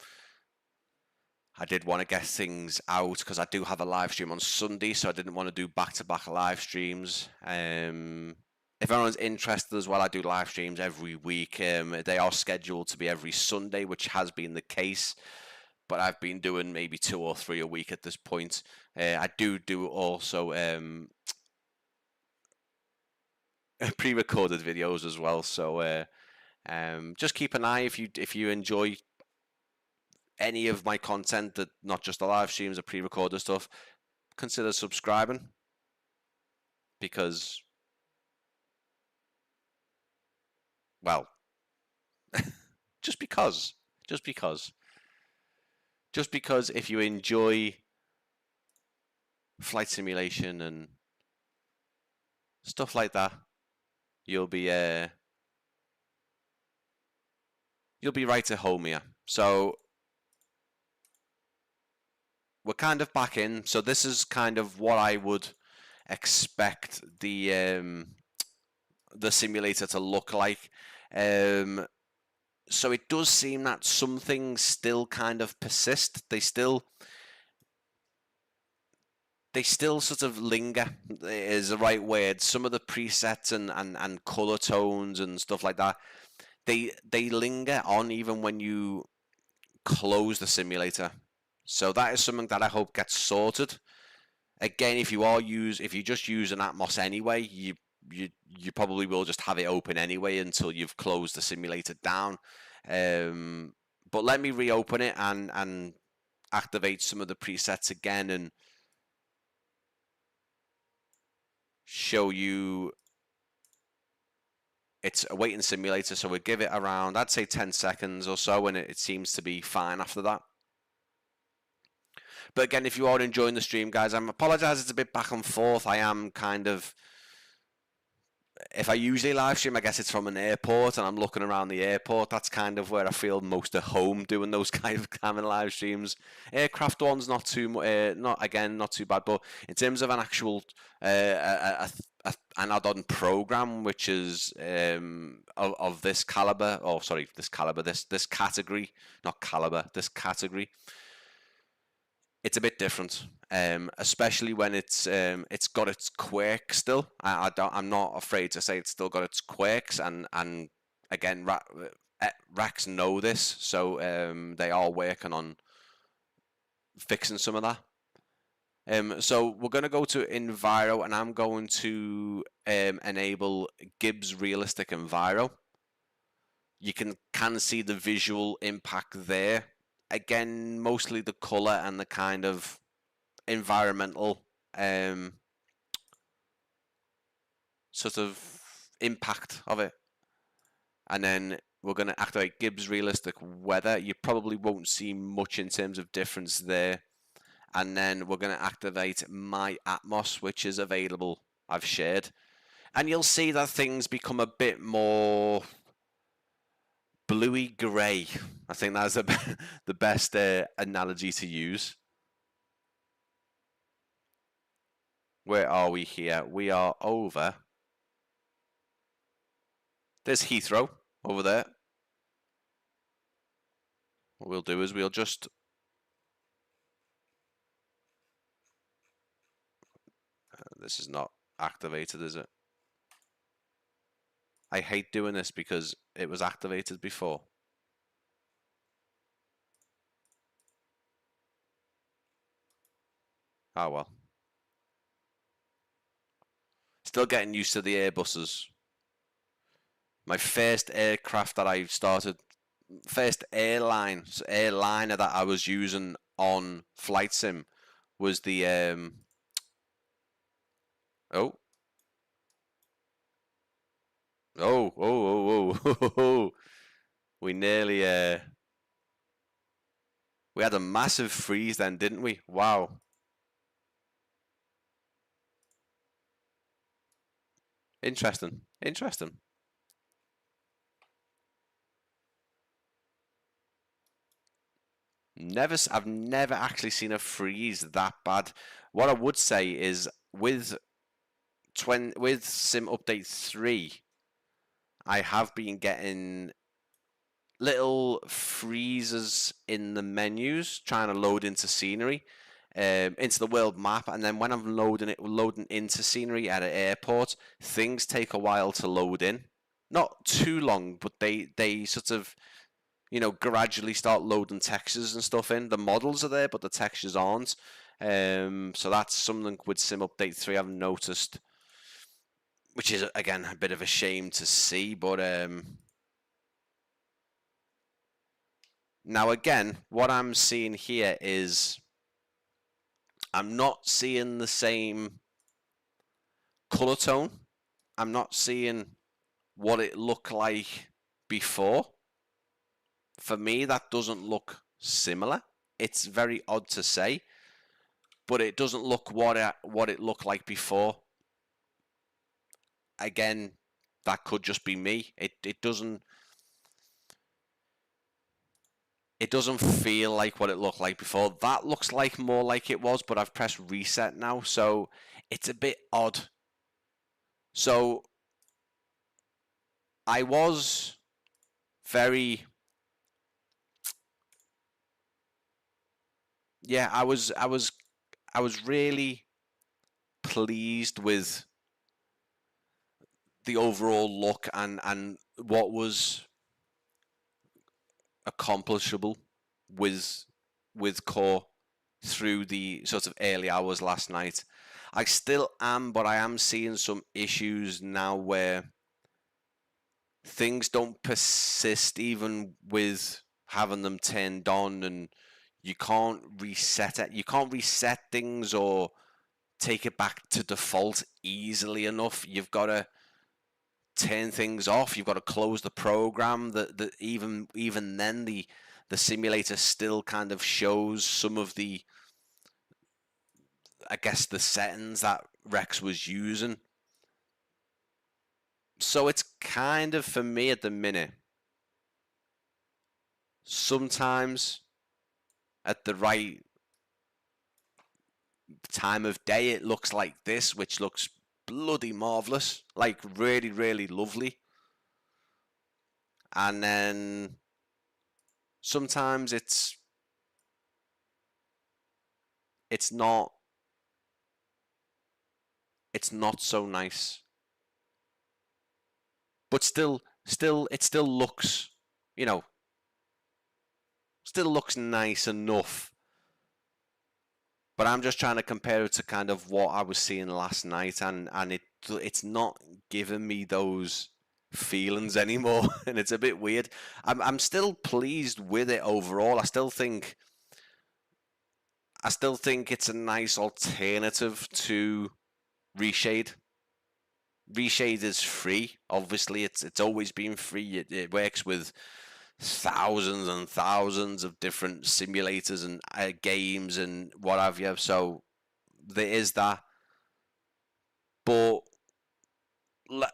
I did want to get things out because I do have a live stream on Sunday, so I didn't want to do back-to-back live streams. If anyone's interested as well, I do live streams every week. They are scheduled to be every Sunday, which has been the case, but I've been doing maybe 2 or 3 a week at this point. I do also pre-recorded videos as well. So just keep an eye if you enjoy any of my content, that not just the live streams, the pre-recorded stuff. Consider subscribing, because, well, just because if you enjoy flight simulation and stuff like that, you'll be right at home here. So we're kind of back in. So this is kind of what I would expect the simulator to look like. So it does seem that some things still kind of persist. They still sort of linger, is the right word. Some of the presets and color tones and stuff like that, they linger on even when you close the simulator. So that is something that I hope gets sorted. Again, if you just use an Atmos anyway, you probably will just have it open anyway until you've closed the simulator down. But let me reopen it and activate some of the presets again and show you it's a waiting simulator. So we'll give it around, I'd say 10 seconds or so, and it seems to be fine after that. But again, if you are enjoying the stream, guys, I apologize, it's a bit back and forth. I am kind of, if I usually live stream, I guess it's from an airport and I'm looking around the airport. That's kind of where I feel most at home doing those kind of live streams. Aircraft ones, not too bad. But in terms of an actual an add-on program, which is of this caliber, this category, not caliber, this category, it's a bit different, especially when it's got its quirks still. I'm not afraid to say it's still got its quirks, and again, REX know this, so they are working on fixing some of that. So we're going to go to Enviro, and I'm going to enable Gibbs Realistic Enviro. You can see the visual impact there. Again, mostly the color and the kind of environmental sort of impact of it. And then we're going to activate Gibbs Realistic Weather. You probably won't see much in terms of difference there. And then we're going to activate My Atmos, which is available, I've shared. And you'll see that things become a bit more bluey grey. I think that's the best analogy to use. Where are we here? We are over. There's Heathrow over there. What we'll do is we'll just this is not activated, is it? I hate doing this because it was activated before. Oh well. Still getting used to the Airbuses. My first aircraft that I started, first airliner that I was using on Flight Sim was the we nearly we had a massive freeze then, didn't we? Wow. Interesting. I've never actually seen a freeze that bad. What I would say is with Sim Update 3, I have been getting little freezes in the menus trying to load into scenery, into the world map, and then when I'm loading into scenery at an airport, things take a while to load in. Not too long, but they sort of, you know, gradually start loading textures and stuff in. The models are there, but the textures aren't. So that's something with Sim Update 3 I've noticed. which is again a bit of a shame to see. But now again, what I'm seeing here is I'm not seeing the same color tone. I'm not seeing what it looked like before. For me, that doesn't look similar. It's very odd to say, but it doesn't look what it looked like before. Again, that could just be me. It doesn't feel like what it looked like before. That looks like more like it was, but I've pressed reset now, so it's a bit odd. So I was very, yeah, I was really pleased with the overall look and what was accomplishable with Core through the sort of early hours last night. I still am, but I am seeing some issues now where things don't persist even with having them turned on, and you can't reset it. You can't reset things or take it back to default easily enough. You've got to turn things off. You've got to close the program. That even then the simulator still kind of shows some of the, I guess, the settings that Rex was using. So it's kind of, for me at the minute, sometimes at the right time of day it looks like this, which looks bloody marvelous, like really, really lovely. And then sometimes it's not so nice, but still it still looks, you know, still looks nice enough. But I'm just trying to compare it to kind of what I was seeing last night, and it's not giving me those feelings anymore, and it's a bit weird. I'm still pleased with it overall. I still think it's a nice alternative to Reshade. Reshade is free. Obviously, it's always been free. It works with thousands and thousands of different simulators and games and what have you. So there is that. But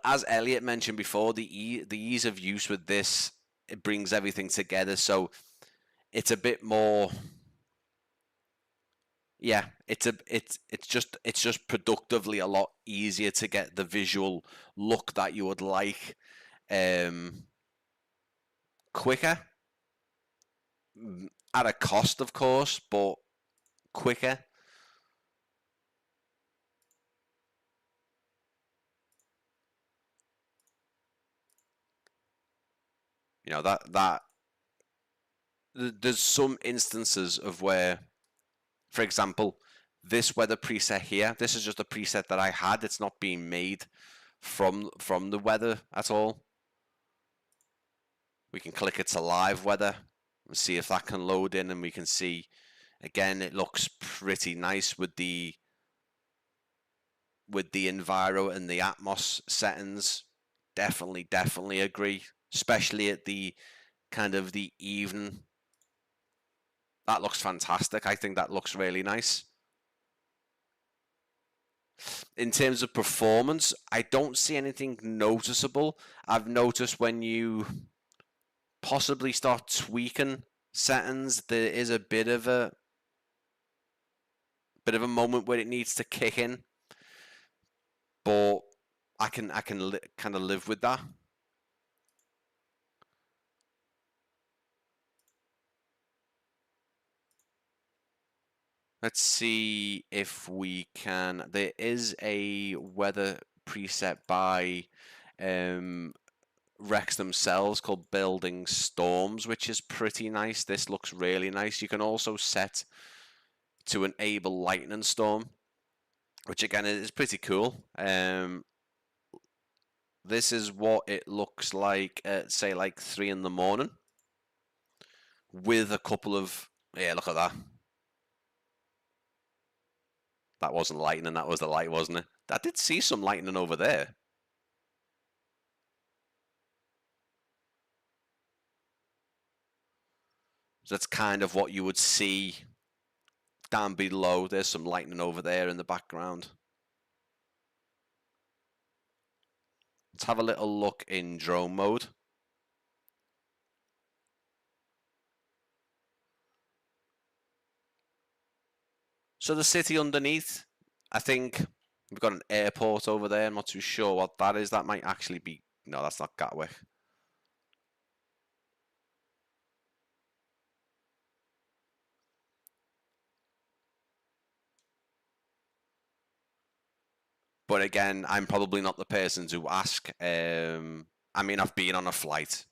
as Elliot mentioned before, the ease of use with this, it brings everything together. So it's a bit more. Yeah, it's just productively a lot easier to get the visual look that you would like, quicker, at a cost, of course, but quicker. You know, that there's some instances of where, for example, this weather preset here, this is just a preset that I had. It's not being made from the weather at all. We can click it to live weather and see if that can load in, and we can see again it looks pretty nice with the Enviro and the Atmos settings. Definitely agree, especially at the kind of the evening. That looks fantastic. I think that looks really nice. In terms of performance, I don't see anything noticeable. I've noticed when you possibly start tweaking settings, there is a bit of a moment where it needs to kick in, but I can kind of live with that. Let's see if we can. There is a weather preset by REX themselves called Building Storms, which is pretty nice. This looks really nice. You can also set to enable lightning storm, which again is pretty cool. this is what it looks like at, say, like 3 in the morning, with a couple of, yeah, look at that. That wasn't lightning, that was the light, wasn't it? I did see some lightning over there. So that's kind of what you would see down below. There's some lightning over there in the background. Let's have a little look in drone mode. So the city underneath, I think we've got an airport over there. I'm not too sure what that is. That might actually be, no, that's not Gatwick. But again, I'm probably not the person to ask. I mean, I've been on a flight.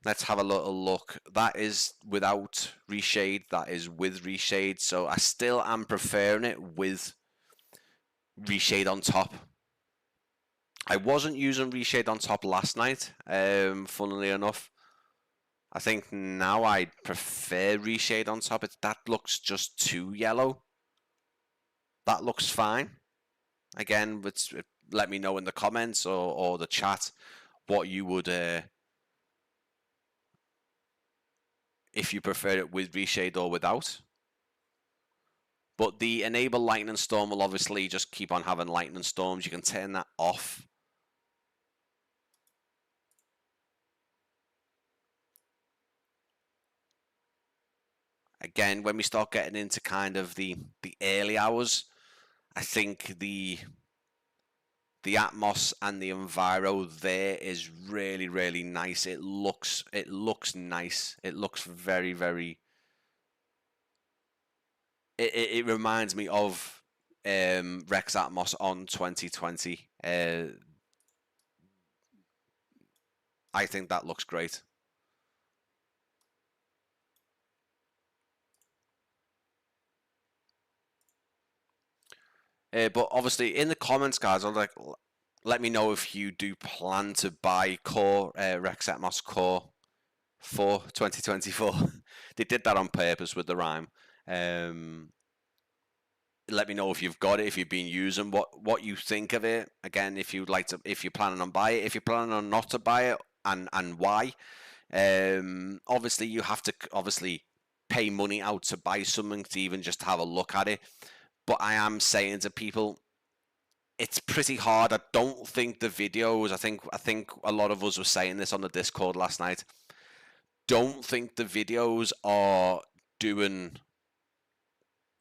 Let's have a little look. That is without Reshade. That is with Reshade. So I still am preferring it with Reshade on top. I wasn't using Reshade on top last night, funnily enough. I think now I prefer Reshade on top. That looks just too yellow. That looks fine. Again, let me know in the comments or the chat what you would, if you prefer it with Reshade or without. But the enable lightning storm will obviously just keep on having lightning storms. You can turn that off. Again, when we start getting into kind of the early hours, I think the Atmos and the Enviro there is really, really nice. It looks nice. It looks very, very. It reminds me of REX Atmos on 2020. I think that looks great. But obviously, in the comments, guys, I'll let me know if you do plan to buy Core REX Atmos Core for 2024. They did that on purpose with the rhyme. Let me know if you've got it, if you've been using what you think of it. Again, if you'd like to, if you're planning on buy it, if you're planning on not to buy it, and why. Obviously, you have to pay money out to buy something to even just have a look at it. But I am saying to people, it's pretty hard. I don't think the videos. I think a lot of us were saying this on the Discord last night. Don't think the videos are doing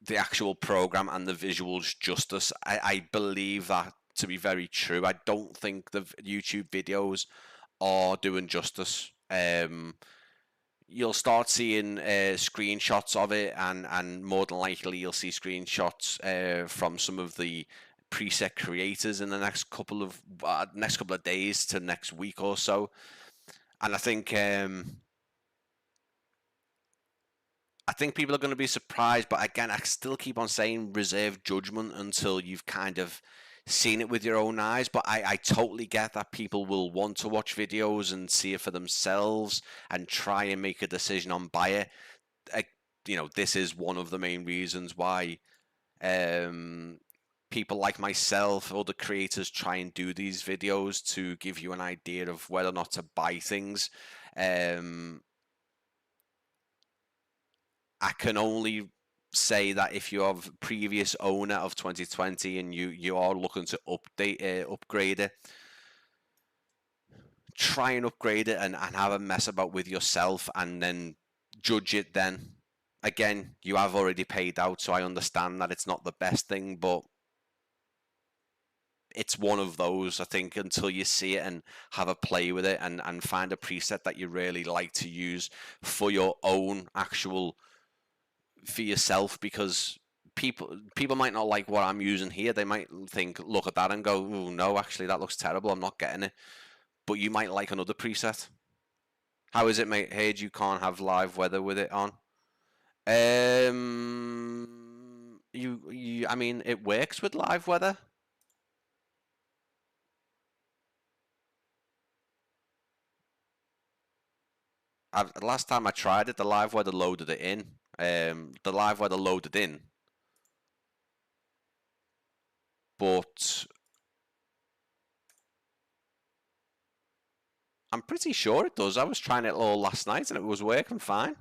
the actual program and the visuals justice. I believe that to be very true. I don't think the YouTube videos are doing justice. You'll start seeing screenshots of it, and more than likely you'll see screenshots from some of the preset creators in the next couple of days to next week or so. And I think people are going to be surprised, but again, I still keep on saying reserve judgment until you've kind of seen it with your own eyes. But I totally get that people will want to watch videos and see it for themselves and try and make a decision on buy it. This is one of the main reasons why people like myself, other creators, try and do these videos to give you an idea of whether or not to buy things. I can only say that if you're a previous owner of 2020 and you are looking to upgrade it, try and upgrade it and have a mess about with yourself and then judge it then. Again, you have already paid out, so I understand that it's not the best thing, but it's one of those. I think until you see it and have a play with it and find a preset that you really like to use for your own actual, for yourself, because people might not like what I'm using here. They might look at that and go, "Oh no, actually that looks terrible. I'm not getting it." But you might like another preset. How is it, mate? Heard you can't have live weather with it on. I mean, it works with live weather. last time I tried it, the live weather loaded it in. The live weather loaded in, but I'm pretty sure it does. I was trying it all last night and it was working fine.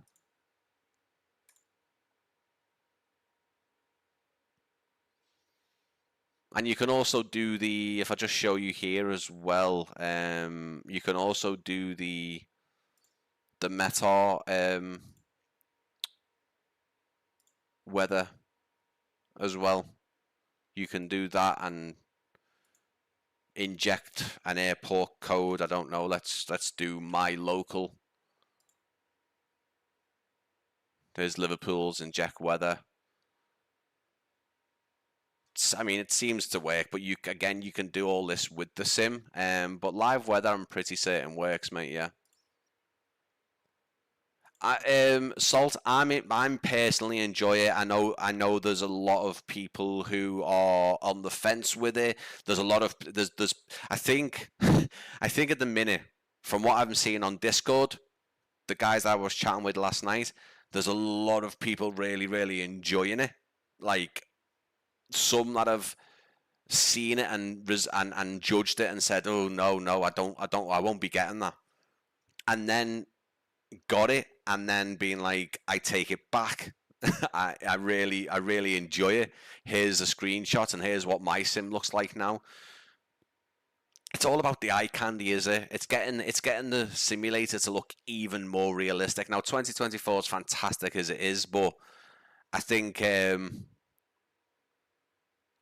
And you can also do the, if I just show you here as well, you can also do the meta weather as well. You can do that and inject an airport code. I don't know. Let's do my local. There's Liverpool's inject weather. I mean, it seems to work, but you can do all this with the sim. But live weather, I'm pretty certain works, mate. Yeah. Salt. I'm personally enjoy it. I know. There's a lot of people who are on the fence with it. There's a lot of there's. I think, I think at the minute, from what I'm seeing on Discord, the guys I was chatting with last night, there's a lot of people really enjoying it. Like some that have seen it and judged it and said, "Oh no, I won't be getting that," and then got it and then being like, I take it back. I really enjoy it. Here's a screenshot and here's what my sim looks like now. It's all about the eye candy, is it? It's getting the simulator to look even more realistic. Now 2024 is fantastic as it is, but I think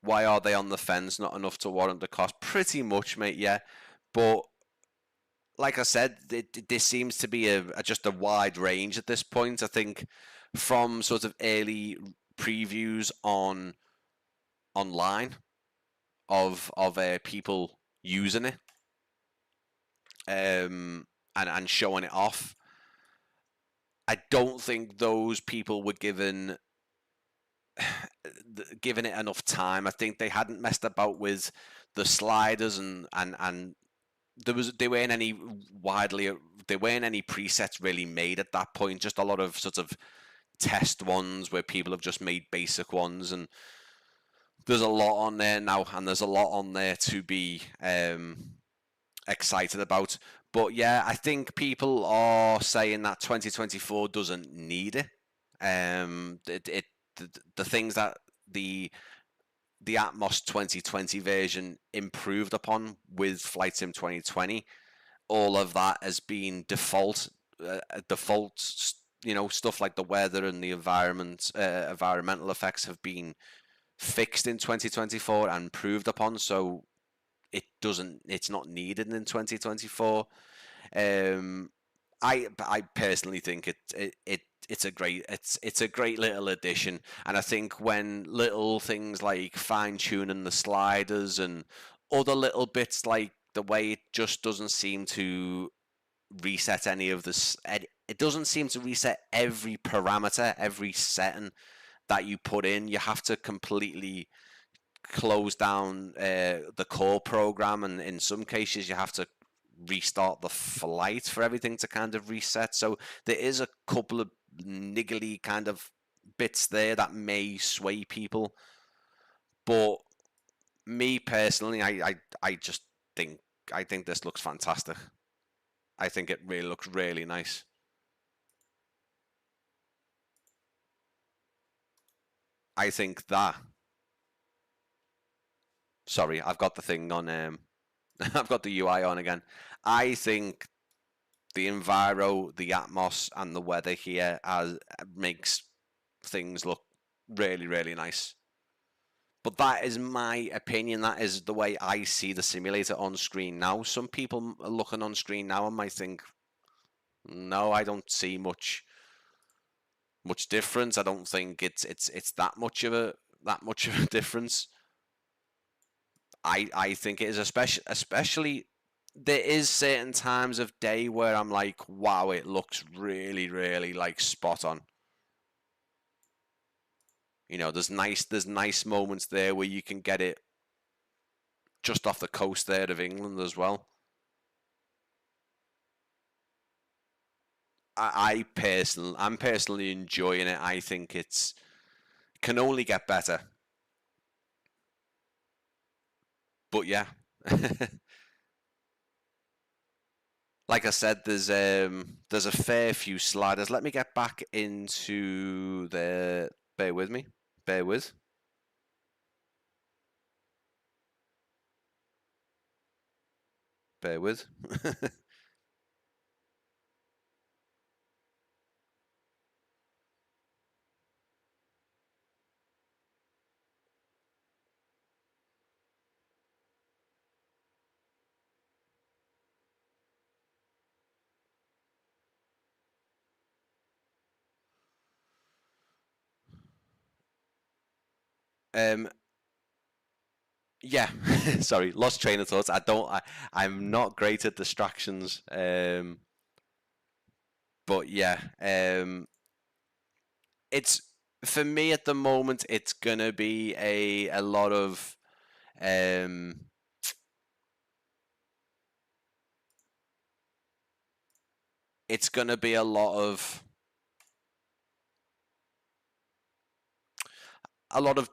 why are they on the fence? Not enough to warrant the cost. Pretty much, mate, yeah. But like I said, this seems to be just a wide range at this point. I think from sort of early previews online of people using it and showing it off, I don't think those people were given it enough time. I think they hadn't messed about with the sliders and there weren't any presets really made at that point. Just a lot of sort of test ones where people have just made basic ones, and there's a lot on there now, and there's a lot on there to be excited about. But yeah, I think people are saying that 2024 doesn't need it. The things that the Atmos 2020 version improved upon with Flight Sim 2020, all of that has been default, stuff like the weather and the environmental effects have been fixed in 2024 and improved upon, so it's not needed in 2024. I personally think it's a great little addition, and I think when little things like fine tuning the sliders and other little bits like the way it just doesn't seem to reset any of this, it doesn't seem to reset every parameter, every setting that you put in. You have to completely close down the core program, and in some cases you have to restart the flight for everything to kind of reset. So there is a couple of niggly kind of bits there that may sway people, but me personally, I just think this looks fantastic. I think it really looks really nice. I think that. Sorry, I've got the thing on. I've got the UI on again. I think the Enviro, the Atmos, and the weather here makes things look really nice. But that is my opinion. That is the way I see the simulator on screen now. Some people are looking on screen now and might think, no, I don't see much difference. I don't think it's that much of a difference. I think it is, especially there is certain times of day where I'm like, wow, it looks really like spot on. You know, there's nice moments there where you can get it just off the coast there of England as well. I'm personally enjoying it. I think it's can only get better. But yeah, like I said, there's a fair few sliders. Let me get back into the. Bear with me. Bear with. Bear with. um, yeah, sorry, lost train of thoughts. I'm not great at distractions. But yeah, it's for me at the moment. It's gonna be a lot of um, it's gonna be a lot of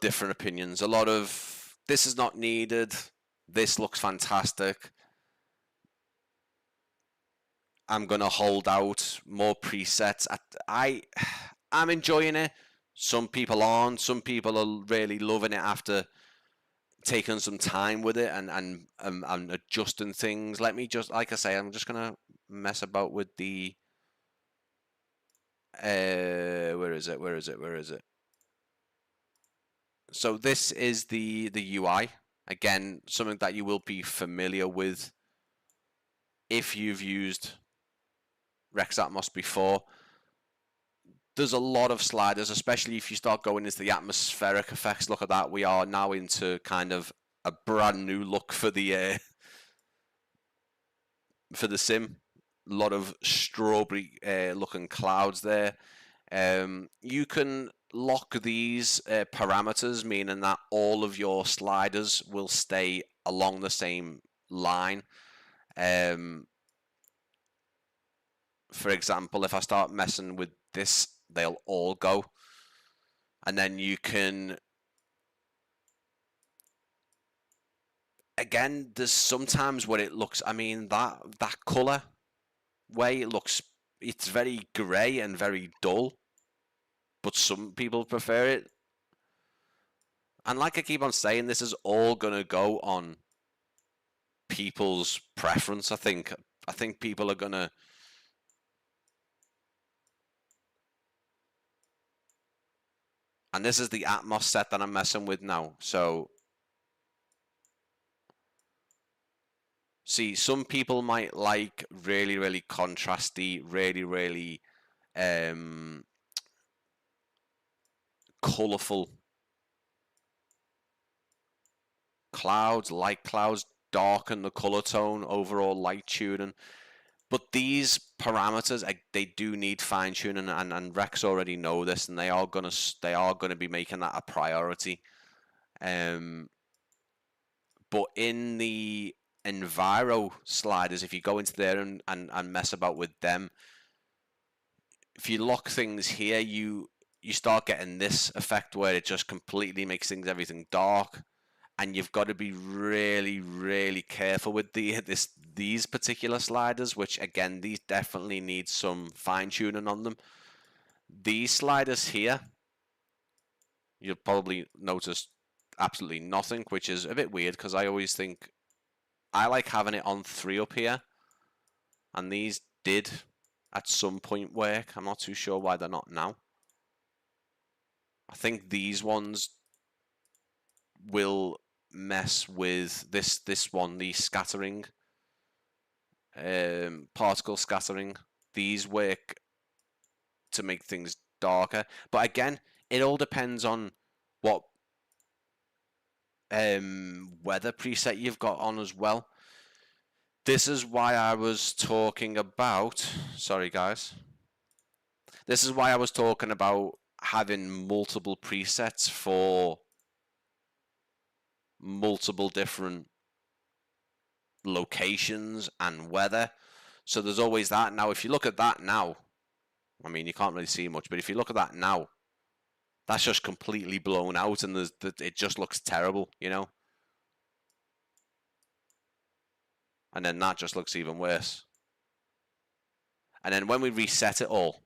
different opinions. A lot of this is not needed. This looks fantastic. I'm gonna hold out more presets. I'm enjoying it. Some people aren't. Some people are really loving it after taking some time with it and adjusting things. Let me just, like I say, I'm just gonna mess about with the where is it? Where is it? Where is it? So this is the UI. Again, something that you will be familiar with if you've used REX Atmos before. There's a lot of sliders, especially if you start going into the atmospheric effects. Look at that. We are now into kind of a brand new look for the sim. A lot of strawberry looking clouds there. You can lock these parameters, meaning that all of your sliders will stay along the same line. For example, if I start messing with this, they'll all go. And then you can, again, there's sometimes where it looks, I mean, that color way it looks, it's very gray and very dull, but some people prefer it. And like I keep on saying, this is all going to go on people's preference. I think people are going to, and this is the Atmos set that I'm messing with now. So see, some people might like really, really contrasty, really, really colorful clouds, light clouds, darken the color tone, overall light tuning. But these parameters, they do need fine tuning, and REX already know this, and they are gonna be making that a priority. But in the Enviro sliders, if you go into there and mess about with them, if you lock things here, you start getting this effect where it just completely makes everything dark, and you've got to be really, really careful with these particular sliders, which again, these definitely need some fine tuning on them. These sliders here, you'll probably notice absolutely nothing, which is a bit weird because I always think I like having it on 3 up here, and these did at some point work. I'm not too sure why they're not now. I think these ones will mess with this one, the scattering, particle scattering. These work to make things darker, but again, it all depends on what weather preset you've got on as well. This is why I was talking about, sorry guys, this is why I was talking about having multiple presets for multiple different locations and weather. So there's always that. Now, if you look at that now, I mean, you can't really see much, but if you look at that now, that's just completely blown out, and it just looks terrible, you know? And then that just looks even worse. And then when we reset it all,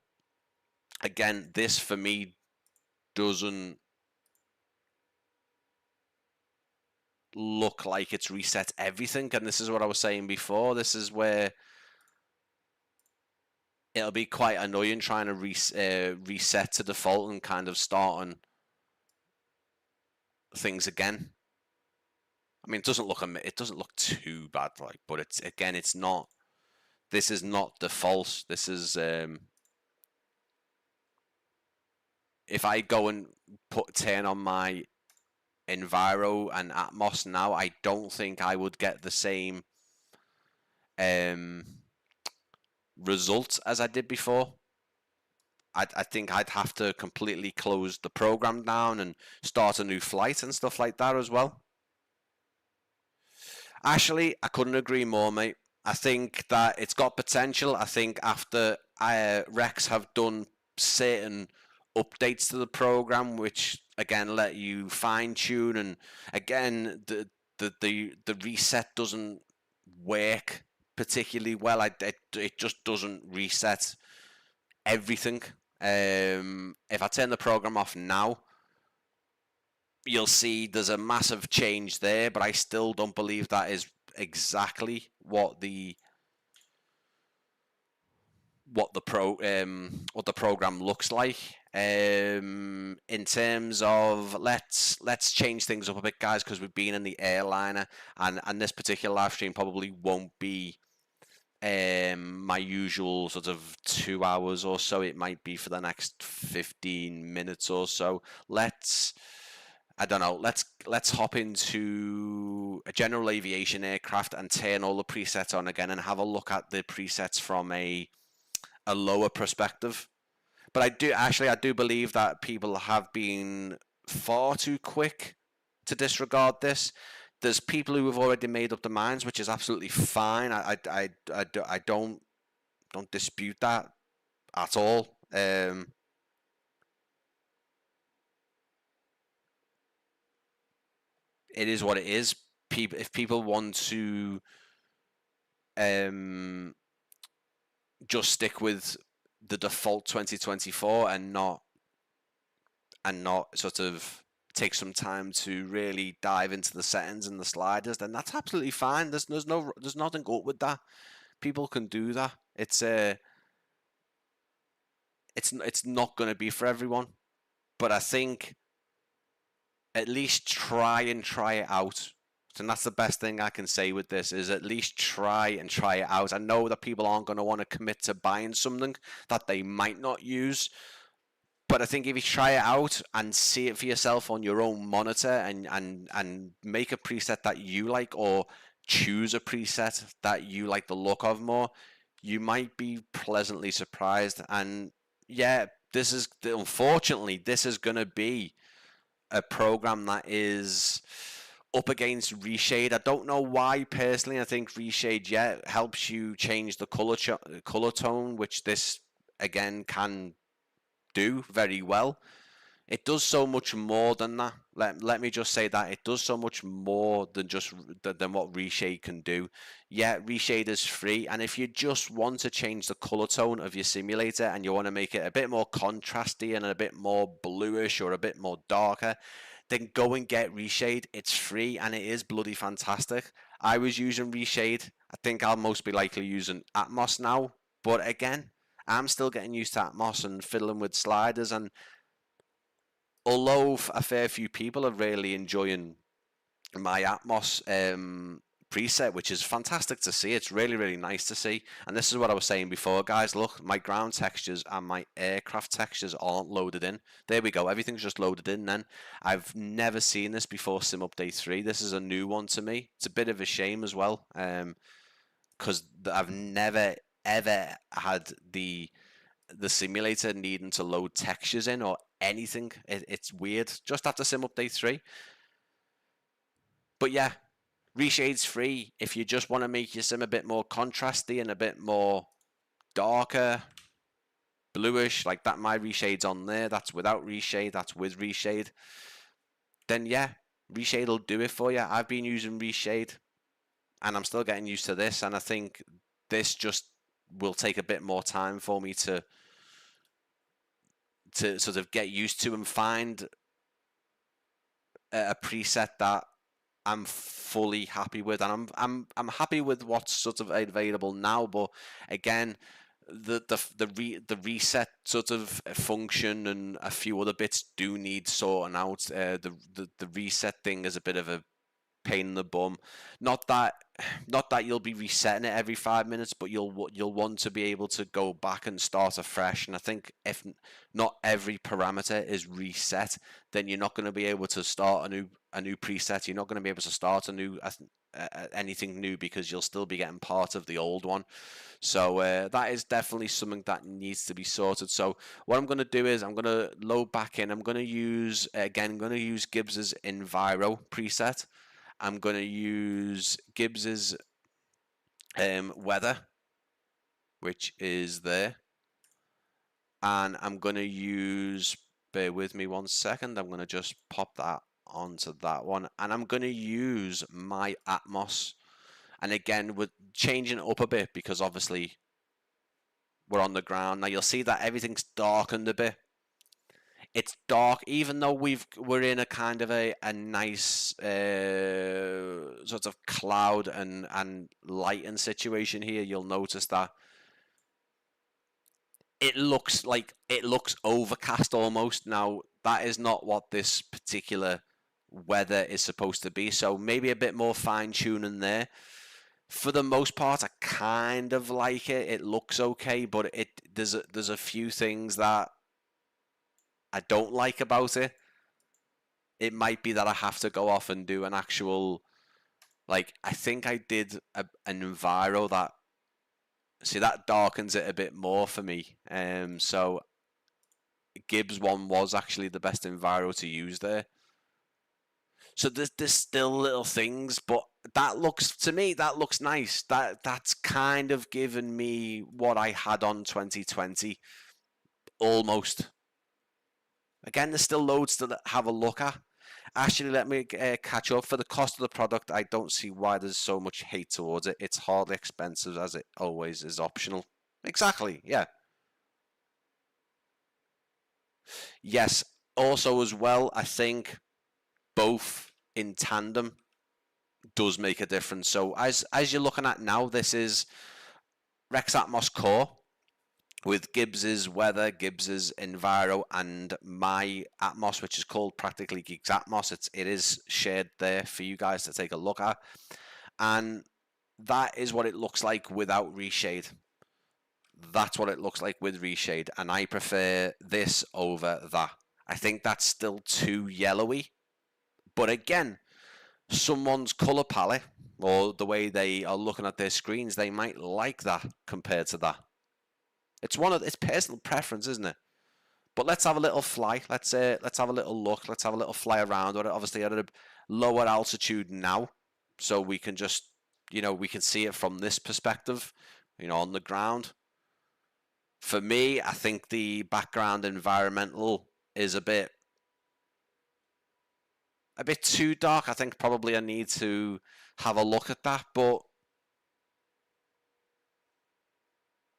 again, this for me doesn't look like it's reset everything. And this is what I was saying before. This is where it'll be quite annoying trying to reset to default and kind of starting things again. I mean, it doesn't look too bad, like, but it's, again, it's not. This is not default. This is if I go and turn on my Enviro and Atmos now, I don't think I would get the same result as I did before. I think I'd have to completely close the program down and start a new flight and stuff like that as well. Actually, I couldn't agree more, mate. I think that it's got potential. I think after REX have done certain updates to the program, which again let you fine tune, and again the reset doesn't work particularly well. It just doesn't reset everything. If I turn the program off now, you'll see there's a massive change there, but I still don't believe that is exactly what the program looks like. In terms of let's change things up a bit, guys, because we've been in the airliner, and this particular live stream probably won't be my usual sort of 2 hours or so. It might be for the next 15 minutes or so. I don't know, let's hop into a general aviation aircraft and turn all the presets on again and have a look at the presets from a lower perspective. But I do believe that people have been far too quick to disregard this. There's people who have already made up their minds, which is absolutely fine. I don't dispute that at all. It is what it is. If people want to just stick with the default 2024 and not sort of take some time to really dive into the settings and the sliders, then that's absolutely fine. There's nothing up with that. People can do that. It's not going to be for everyone, but I think at least try it out. And that's the best thing I can say with this, is at least try it out. I know that people aren't going to want to commit to buying something that they might not use, but I think if you try it out and see it for yourself on your own monitor and make a preset that you like, or choose a preset that you like the look of more, you might be pleasantly surprised. And yeah, unfortunately, this is going to be a program that is up against Reshade. I don't know why personally. I think Reshade, yeah, helps you change the color tone, which this again can do very well. It does so much more than that. Let me just say that it does so much more than just than what Reshade can do. Yeah, Reshade is free, and if you just want to change the color tone of your simulator and you want to make it a bit more contrasty and a bit more bluish or a bit more darker, then go and get Reshade. It's free and it is bloody fantastic. I was using Reshade. I think I'll most be likely using Atmos now, but again, I'm still getting used to Atmos and fiddling with sliders, and although a fair few people are really enjoying my Atmos preset, which is fantastic to see. It's really, really nice to see. And this is what I was saying before, guys. Look, my ground textures and my aircraft textures aren't loaded in. There we go. Everything's just loaded in then. I've never seen this before Sim Update 3. This is a new one to me. It's a bit of a shame as well, because I've never, ever had the simulator needing to load textures in or anything. It's weird. Just after Sim Update 3. But yeah, Reshade's free. If you just want to make your sim a bit more contrasty and a bit more darker, bluish, like that, my reshade's on there, that's without reshade, that's with reshade, then yeah, reshade will do it for you. I've been using reshade and I'm still getting used to this, and I think this just will take a bit more time for me to sort of get used to and find a preset that I'm fully happy with, and I'm happy with what's sort of available now. But again, the reset sort of function and a few other bits do need sorting out. The reset thing is a bit of a pain in the bum. Not that you'll be resetting it every 5 minutes, but you'll want to be able to go back and start afresh. And I think if not every parameter is reset, then you're not going to be able to start a new preset. You're not going to be able to start a new anything new, because you'll still be getting part of the old one. So that is definitely something that needs to be sorted. So what I'm going to do is I'm going to load back in. I'm going to use Gibbs's Enviro preset. I'm going to use Gibbs's weather, which is there. And I'm going to use, bear with me 1 second, I'm going to just pop that onto that one. And I'm going to use my Atmos. And again, we're changing it up a bit because obviously we're on the ground. Now you'll see that everything's darkened a bit. It's dark, even though we're in a kind of a nice sort of cloud and lighting situation here. You'll notice that it looks overcast almost. Now that is not what this particular weather is supposed to be. So maybe a bit more fine tuning there. For the most part, I kind of like it. It looks okay, but there's a few things that I don't like about it. It might be that I have to go off and do an actual, like, I think I did an Enviro that, see, that darkens it a bit more for me. So Gibbs one was actually the best Enviro to use there. So there's still little things, but that looks, to me, that looks nice. That's kind of given me what I had on 2020, almost. Again, there's still loads to have a look at. Actually, let me catch up. For the cost of the product, I don't see why there's so much hate towards it. It's hardly expensive, as it always is optional. Exactly, yeah. Yes, also as well, I think both in tandem does make a difference. So as you're looking at now, this is REX Atmos CORE with Gibbs's weather, Gibbs's Enviro, and my Atmos, which is called Practically Geek's Atmos. It is shared there for you guys to take a look at. And that is what it looks like without Reshade. That's what it looks like with Reshade, and I prefer this over that. I think that's still too yellowy. But again, someone's color palette or the way they are looking at their screens, they might like that compared to that. It's personal preference, isn't it? But let's have a little fly. Let's have a little look. Let's have a little fly around. Or obviously at a lower altitude now, so we can just, we can see it from this perspective, on the ground. For me, I think the background environmental is a bit too dark. I think probably I need to have a look at that, but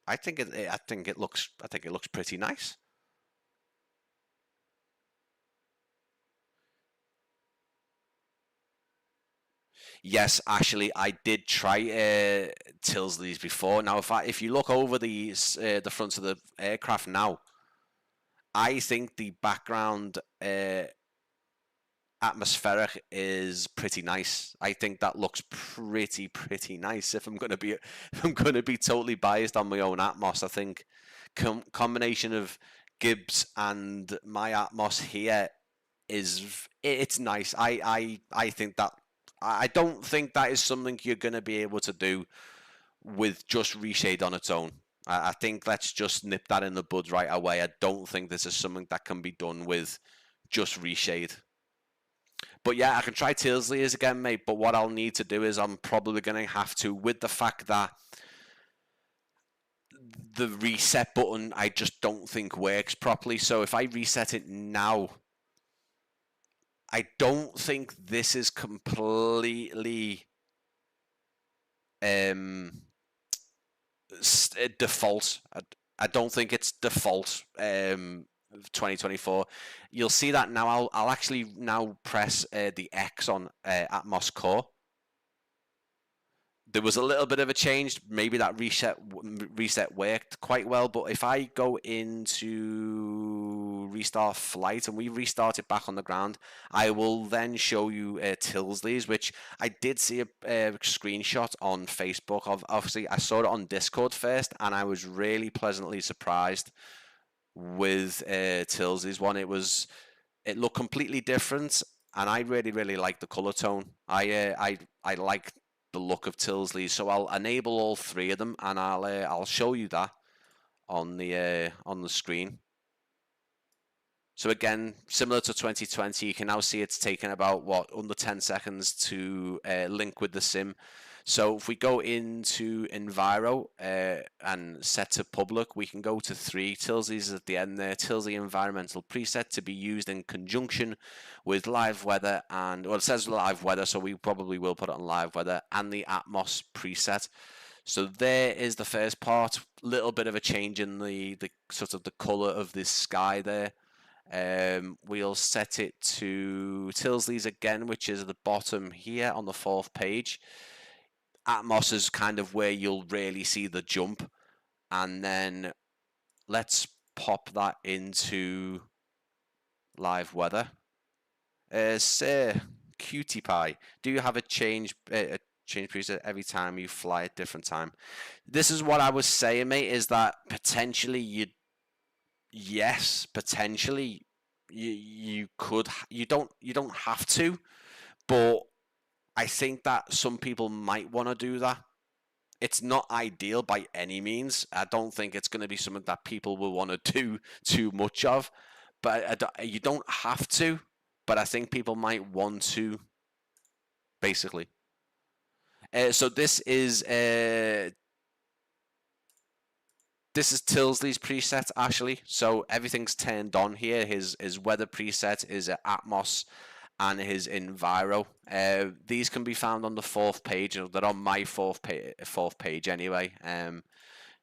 I think it looks pretty nice. Yes, actually, I did try Tilsley's before. Now, if you look over the front of the aircraft now, I think the background atmospheric is pretty nice. I think that looks pretty nice. If I'm gonna be totally biased on my own Atmos, I think combination of Gibbs and my Atmos here it's nice. I think that I don't think that is something you're gonna be able to do with just Reshade on its own. I think let's just nip that in the bud right away. I don't think this is something that can be done with just Reshade. But yeah, I can try Tilsley's again, mate. But what I'll need to do is I'm probably going to have to, with the fact that the reset button I just don't think works properly. So if I reset it now, I don't think this is completely default. I don't think it's default 2024. You'll see that now. I'll actually now press the X on Atmos Core. There was a little bit of a change. Maybe that reset worked quite well. But if I go into restart flight and we restart it back on the ground, I will then show you Tilsley's, which I did see a screenshot on Facebook of. Obviously, I saw it on Discord first, and I was really pleasantly surprised with Tilsley's one. It looked completely different, and I really like the color tone. I like the look of Tilsley's, so I'll enable all three of them, and I'll show you that on the screen. So again, similar to 2020, you can now see it's taken about under 10 seconds to link with the sim. So if we go into Enviro and set to public, we can go to 3 Tilsley's at the end there. Tilsley environmental preset to be used in conjunction with live weather, and well, it says live weather, so we probably will put it on live weather, and the Atmos preset. So there is the first part. Little bit of a change in the sort of the color of this sky there. We'll set it to Tilsley's again, which is at the bottom here on the 4th page. Atmos is kind of where you'll really see the jump, and then let's pop that into live weather. Sir Cutie Pie, do you have a change preset every time you fly at different time? This is what I was saying, mate, is that potentially yes, potentially you could. You don't have to, but I think that some people might want to do that. It's not ideal by any means. I don't think it's going to be something that people will want to do too much of, but you don't have to. But I think people might want to, basically. So this is Tilsley's preset, actually. So everything's turned on here. His weather preset is Atmos, and his Enviro. These can be found on the 4th page. They're on my 4th page anyway.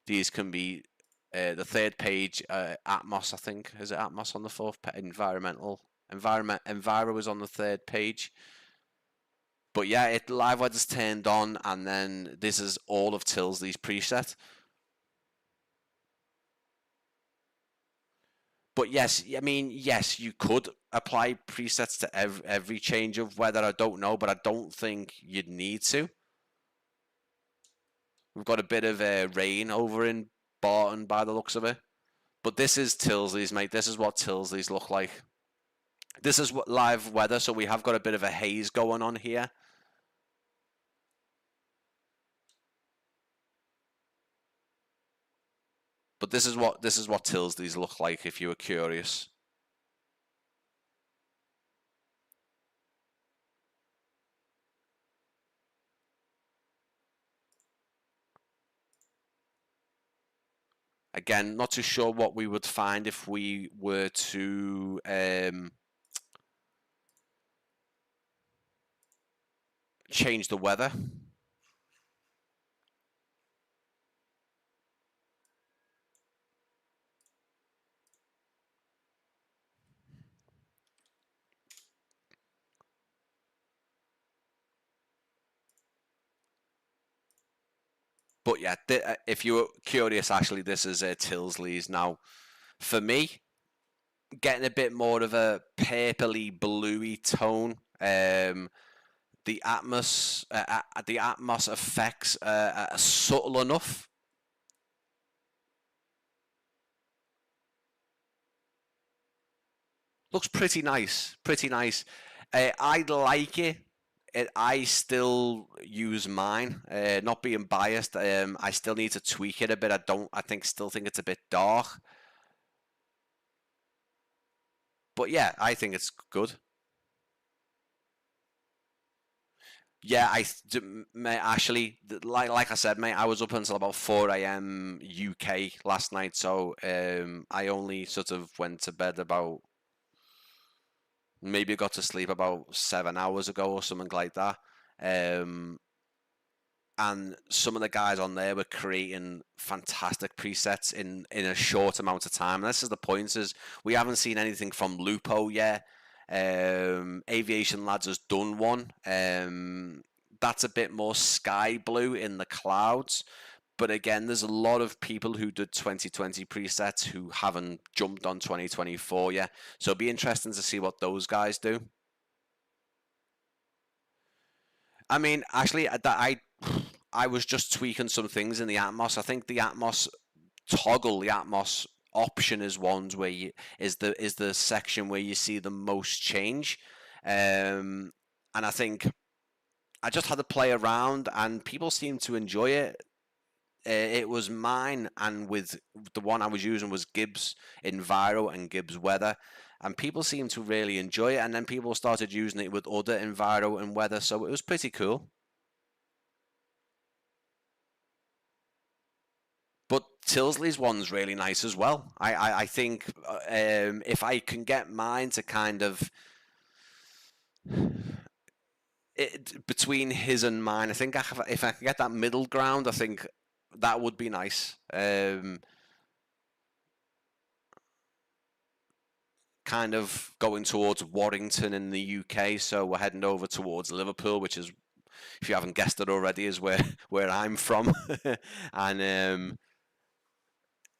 These can be the 3rd page. Atmos, I think, is it Atmos on the 4th page? Enviro is on the 3rd page. But yeah, live weather's turned on, and then this is all of Tilsley's preset. But yes, I mean, yes, you could apply presets to every change of weather. I don't know, but I don't think you'd need to. We've got a bit of rain over in Barton by the looks of it. But this is Tilsley's, mate. This is what Tilsley's look like. This is what live weather, so we have got a bit of a haze going on here. But this is what Tilsley's look like if you were curious. Again, not too sure what we would find if we were to change the weather. But yeah, if you were curious, actually, this is Tilsley's. Now, for me, getting a bit more of a purpley, bluey tone. The Atmos effects are subtle enough. Looks pretty nice, pretty nice. I like it. I still use mine. Not being biased, I still need to tweak it a bit. Still think it's a bit dark. But yeah, I think it's good. Yeah, mate, actually, like I said, mate, I was up until about 4 a.m. UK last night, so I only sort of went to bed about, maybe got to sleep about 7 hours ago or something like that. Um, and some of the guys on there were creating fantastic presets in a short amount of time. And this is the point: is we haven't seen anything from Lupo yet. Aviation Lads has done one. That's a bit more sky blue in the clouds. But again, there's a lot of people who did 2020 presets who haven't jumped on 2024 yet. So it'll be interesting to see what those guys do. I mean, actually, I was just tweaking some things in the Atmos. I think the Atmos toggle, the Atmos option is ones where you is the section where you see the most change. And I think I just had to play around, and people seem to enjoy it. It was mine, and with the one I was using was Gibbs Enviro and Gibbs Weather, and people seemed to really enjoy it. And then people started using it with other Enviro and Weather, so it was pretty cool. But Tilsley's one's really nice as well. I think if I can get mine to kind of between his and mine, I think if I can get that middle ground, I think that would be nice. Kind of going towards Warrington in the UK, so we're heading over towards Liverpool, which is, if you haven't guessed it already, is where I'm from. And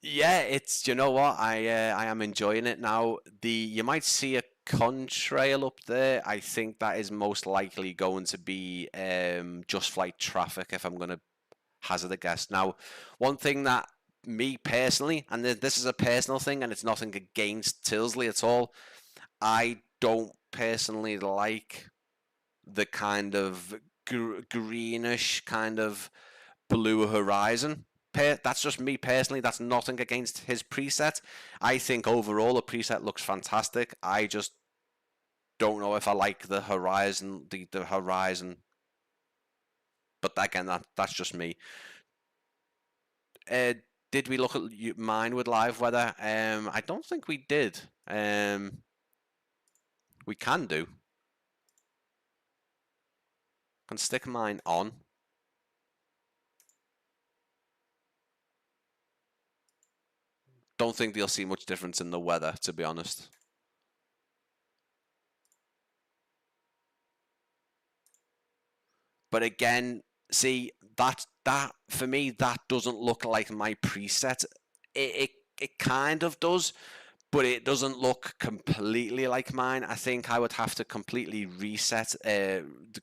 yeah, it's, you know what, I am enjoying it now. You might see a contrail up there. I think that is most likely going to be just flight traffic, if I'm going to hazard a guess. Now, one thing that me personally, and this is a personal thing, and it's nothing against Tilsley at all, I don't personally like the kind of greenish kind of blue horizon. That's just me personally. That's nothing against his preset. I think overall the preset looks fantastic. I just don't know if I like the horizon, the horizon. But again, that's just me. Did we look at mine with live weather? I don't think we did. We can do. Can stick mine on. Don't think you'll see much difference in the weather, to be honest. But again, see, that for me, that doesn't look like my preset. It kind of does, but it doesn't look completely like mine. I think I would have to completely reset,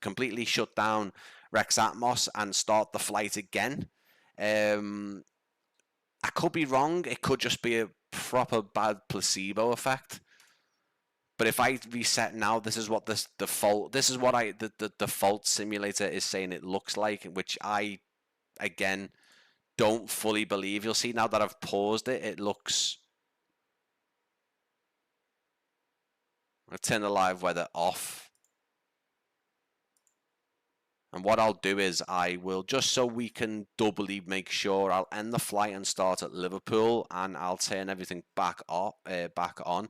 completely shut down REX Atmos and start the flight again. I could be wrong. It could just be a proper bad placebo effect. But if I reset now, this is what this default. This is what the default simulator is saying it looks like, which I, again, don't fully believe. You'll see now that I've paused it. It looks. I'll turn the live weather off. And what I'll do is I will, just so we can doubly make sure, I'll end the flight and start at Liverpool, and I'll turn everything back on.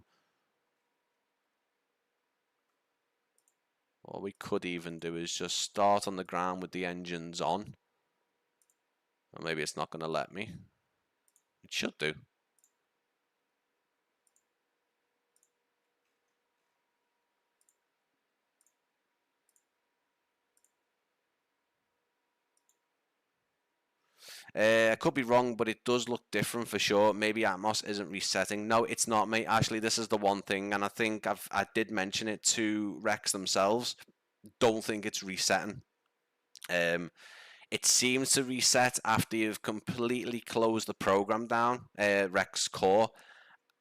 What we could even do is just start on the ground with the engines on. Or maybe it's not going to let me. It should do. I could be wrong, but it does look different for sure. Maybe Atmos isn't resetting. No, it's not, mate. Actually, this is the one thing, and I think I did mention it to REX themselves. Don't think it's resetting. It seems to reset after you've completely closed the program down, REX Core,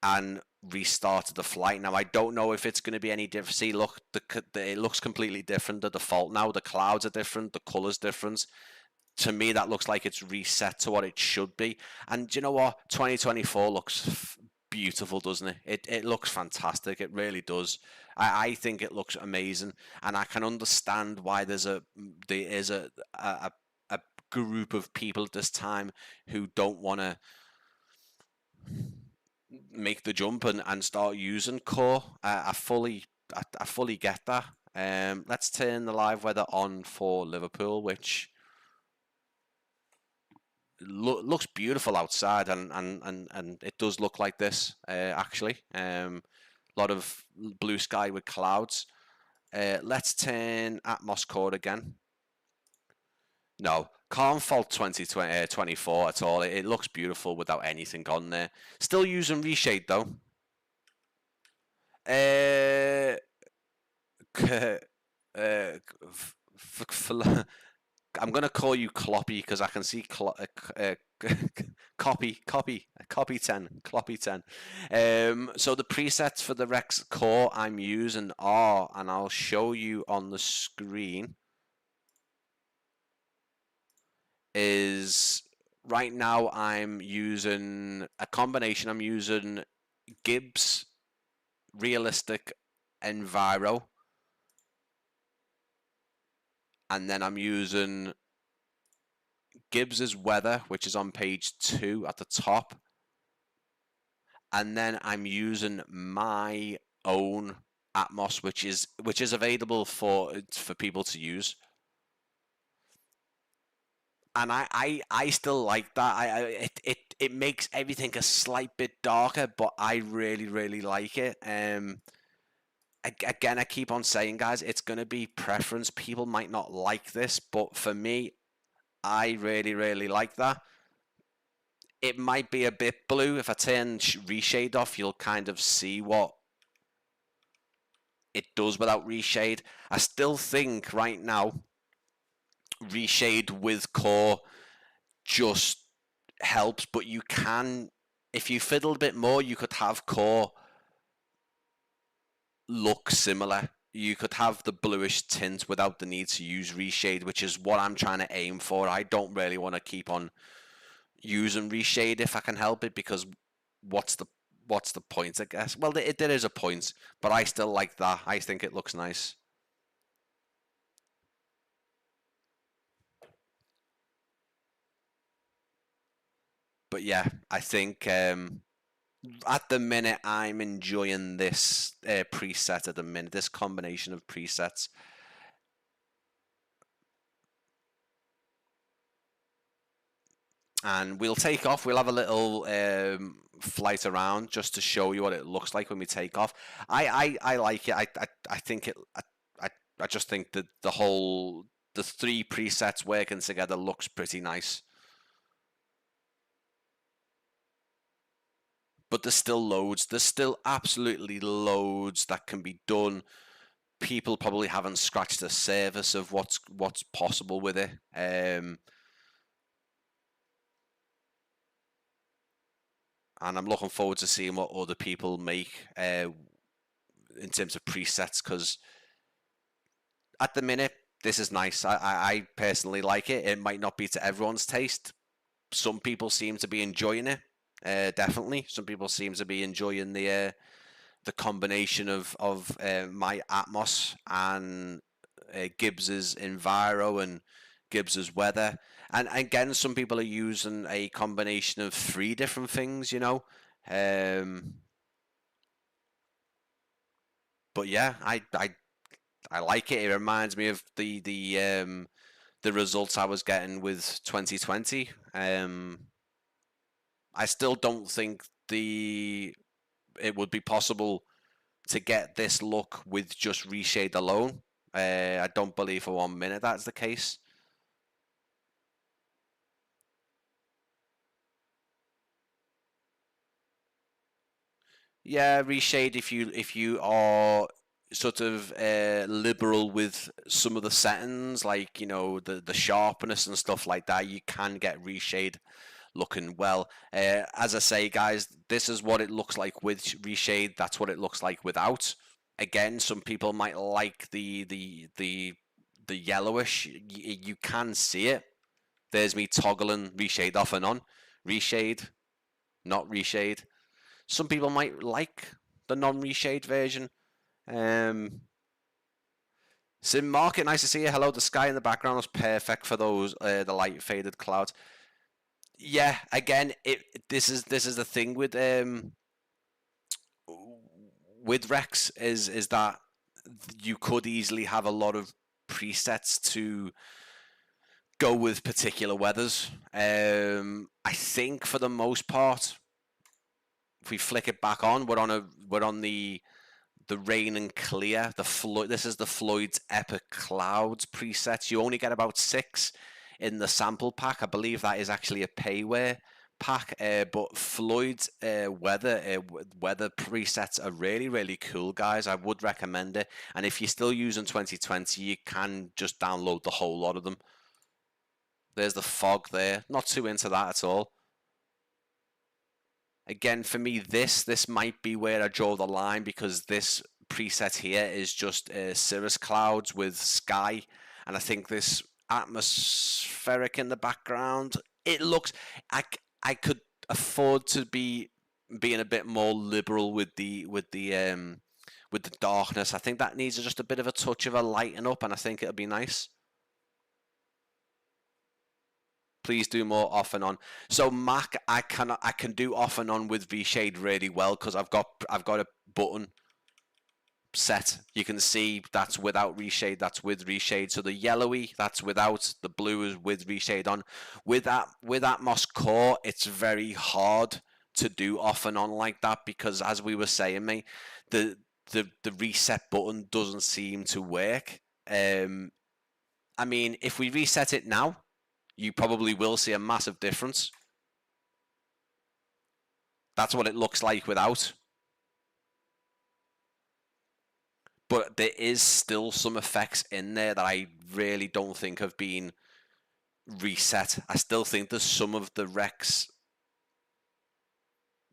and restarted the flight. Now, I don't know if it's going to be any different. See, look, it looks completely different. The default now, the clouds are different, the color's different. To me, that looks like it's reset to what it should be. And do you know what? 2024 looks beautiful, doesn't it? It looks fantastic. It really does. I think it looks amazing, and I can understand why there is a group of people at this time who don't want to make the jump and start using Core. I fully get that. Let's turn the live weather on for Liverpool, which looks beautiful outside, and it does look like this actually. A lot of blue sky with clouds. Let's turn Atmos CORE again. No, can't fault 2024 at all. It looks beautiful without anything on there. Still using Reshade though. I'm gonna call you Cloppy because I can see copy 10 Cloppy 10. So the presets for the REX Core I'm using are, and I'll show you on the screen, is right now I'm using a combination. I'm using Gibbs Realistic Enviro, and then I'm using Gibbs's Weather, which is on page 2 at the top, and then I'm using my own Atmos, which is available for people to use. And I still like that. It makes everything a slight bit darker, but I really like it. Again, I keep on saying, guys, it's going to be preference. People might not like this, but for me, I really like that. It might be a bit blue. If I turn Reshade off, you'll kind of see what it does without Reshade. I still think right now, Reshade with Core just helps, but you can, if you fiddle a bit more, you could have Core look similar. You could have the bluish tint without the need to use Reshade, which is what I'm trying to aim for. I don't really want to keep on using Reshade if I can help it, because what's the point, I guess? Well, there is a point, but I still like that. I think it looks nice. But yeah, I think at the minute I'm enjoying this preset at the minute, this combination of presets. And we'll take off. We'll have a little flight around just to show you what it looks like when we take off. I like it. I think it. I just think that the 3 presets working together looks pretty nice. But there's still loads. There's still absolutely loads that can be done. People probably haven't scratched the surface of what's possible with it. And I'm looking forward to seeing what other people make in terms of presets, because at the minute, this is nice. I personally like it. It might not be to everyone's taste. Some people seem to be enjoying it. Definitely, some people seem to be enjoying the combination of my Atmos and Gibbs's Enviro and Gibbs's Weather. And again, some people are using a combination of 3 different things, you know. But yeah, I like it. It reminds me of the results I was getting with 2020. I still don't think it would be possible to get this look with just Reshade alone. I don't believe for 1 minute that's the case. Yeah, Reshade, if you are sort of liberal with some of the settings, like, you know, the sharpness and stuff like that, you can get Reshade looking well. As I say, guys, this is what it looks like with Reshade. That's what it looks like without. Again, some people might like the yellowish. You can see it. There's me toggling Reshade off and on. Reshade, not Reshade. Some people might like the non-reshade version. Sim Market, nice to see you. Hello, the sky in the background was perfect for those the light faded clouds. Yeah, again, this is the thing with REX is that you could easily have a lot of presets to go with particular weathers. I think for the most part, if we flick it back on, we're on the rain and clear. This is the Floyd's Epic Clouds presets. You only get about 6 in the sample pack. I believe that is actually a payware pack, but Floyd's weather presets are really cool, guys. I would recommend it, and if you're still using 2020, you can just download the whole lot of them. There's the fog there. Not too into that at all. Again, for me, this might be where I draw the line, because this preset here is just cirrus clouds with sky, and I think this atmospheric in the background, it looks, I could afford to be being a bit more liberal with the darkness. I think that needs just a bit of a touch of a lighten up, and I think it'll be nice. Please do more off and on. So Mac, I can do off and on with Reshade really well, because I've got a button set. You can see that's without Reshade, that's with Reshade. So the yellowy, that's without, the blue is with Reshade on. With Atmos Core, it's very hard to do off and on like that, because as we were saying, mate, the reset button doesn't seem to work. I mean, if we reset it now, you probably will see a massive difference. That's what it looks like without. But there is still some effects in there that I really don't think have been reset. I still think there's some of the REX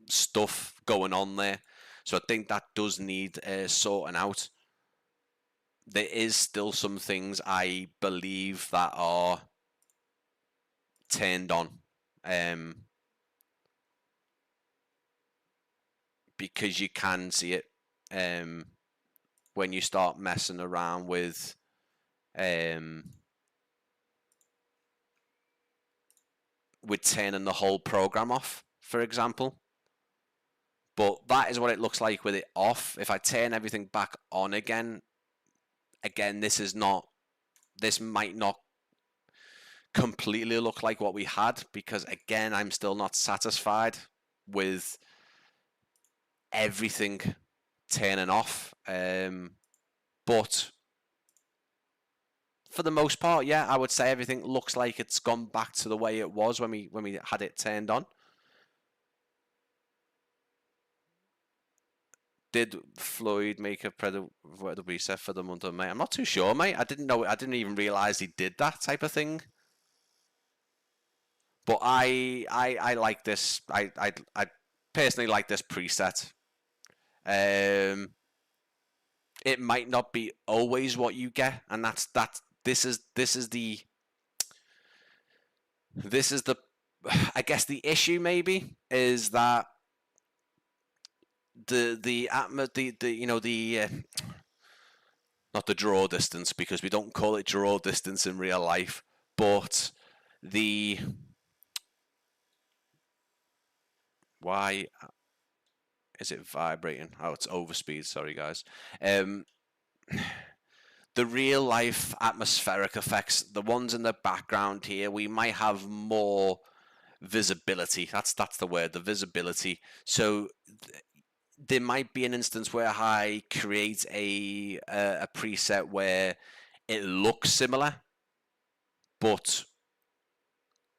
stuff going on there. So I think that does need sorting out. There is still some things I believe that are turned on, because you can see it when you start messing around with turning the whole program off, for example. But that is what it looks like with it off. If I turn everything back on again, this might not completely look like what we had, because again, I'm still not satisfied with everything turning off. But for the most part, yeah, I would say everything looks like it's gone back to the way it was when we had it turned on. Did Floyd make a reset for the month of May? I'm not too sure, mate. I didn't know. I didn't even realize he did that type of thing. But I like this. I personally like this preset. It might not be always what you get, and this is the I guess the issue maybe is that not the draw distance, because we don't call it draw distance in real life, but why is it vibrating? Oh, it's overspeed. Sorry, guys. The real life atmospheric effects, the ones in the background here, we might have more visibility. That's the word, the visibility. So there might be an instance where I create a preset where it looks similar, but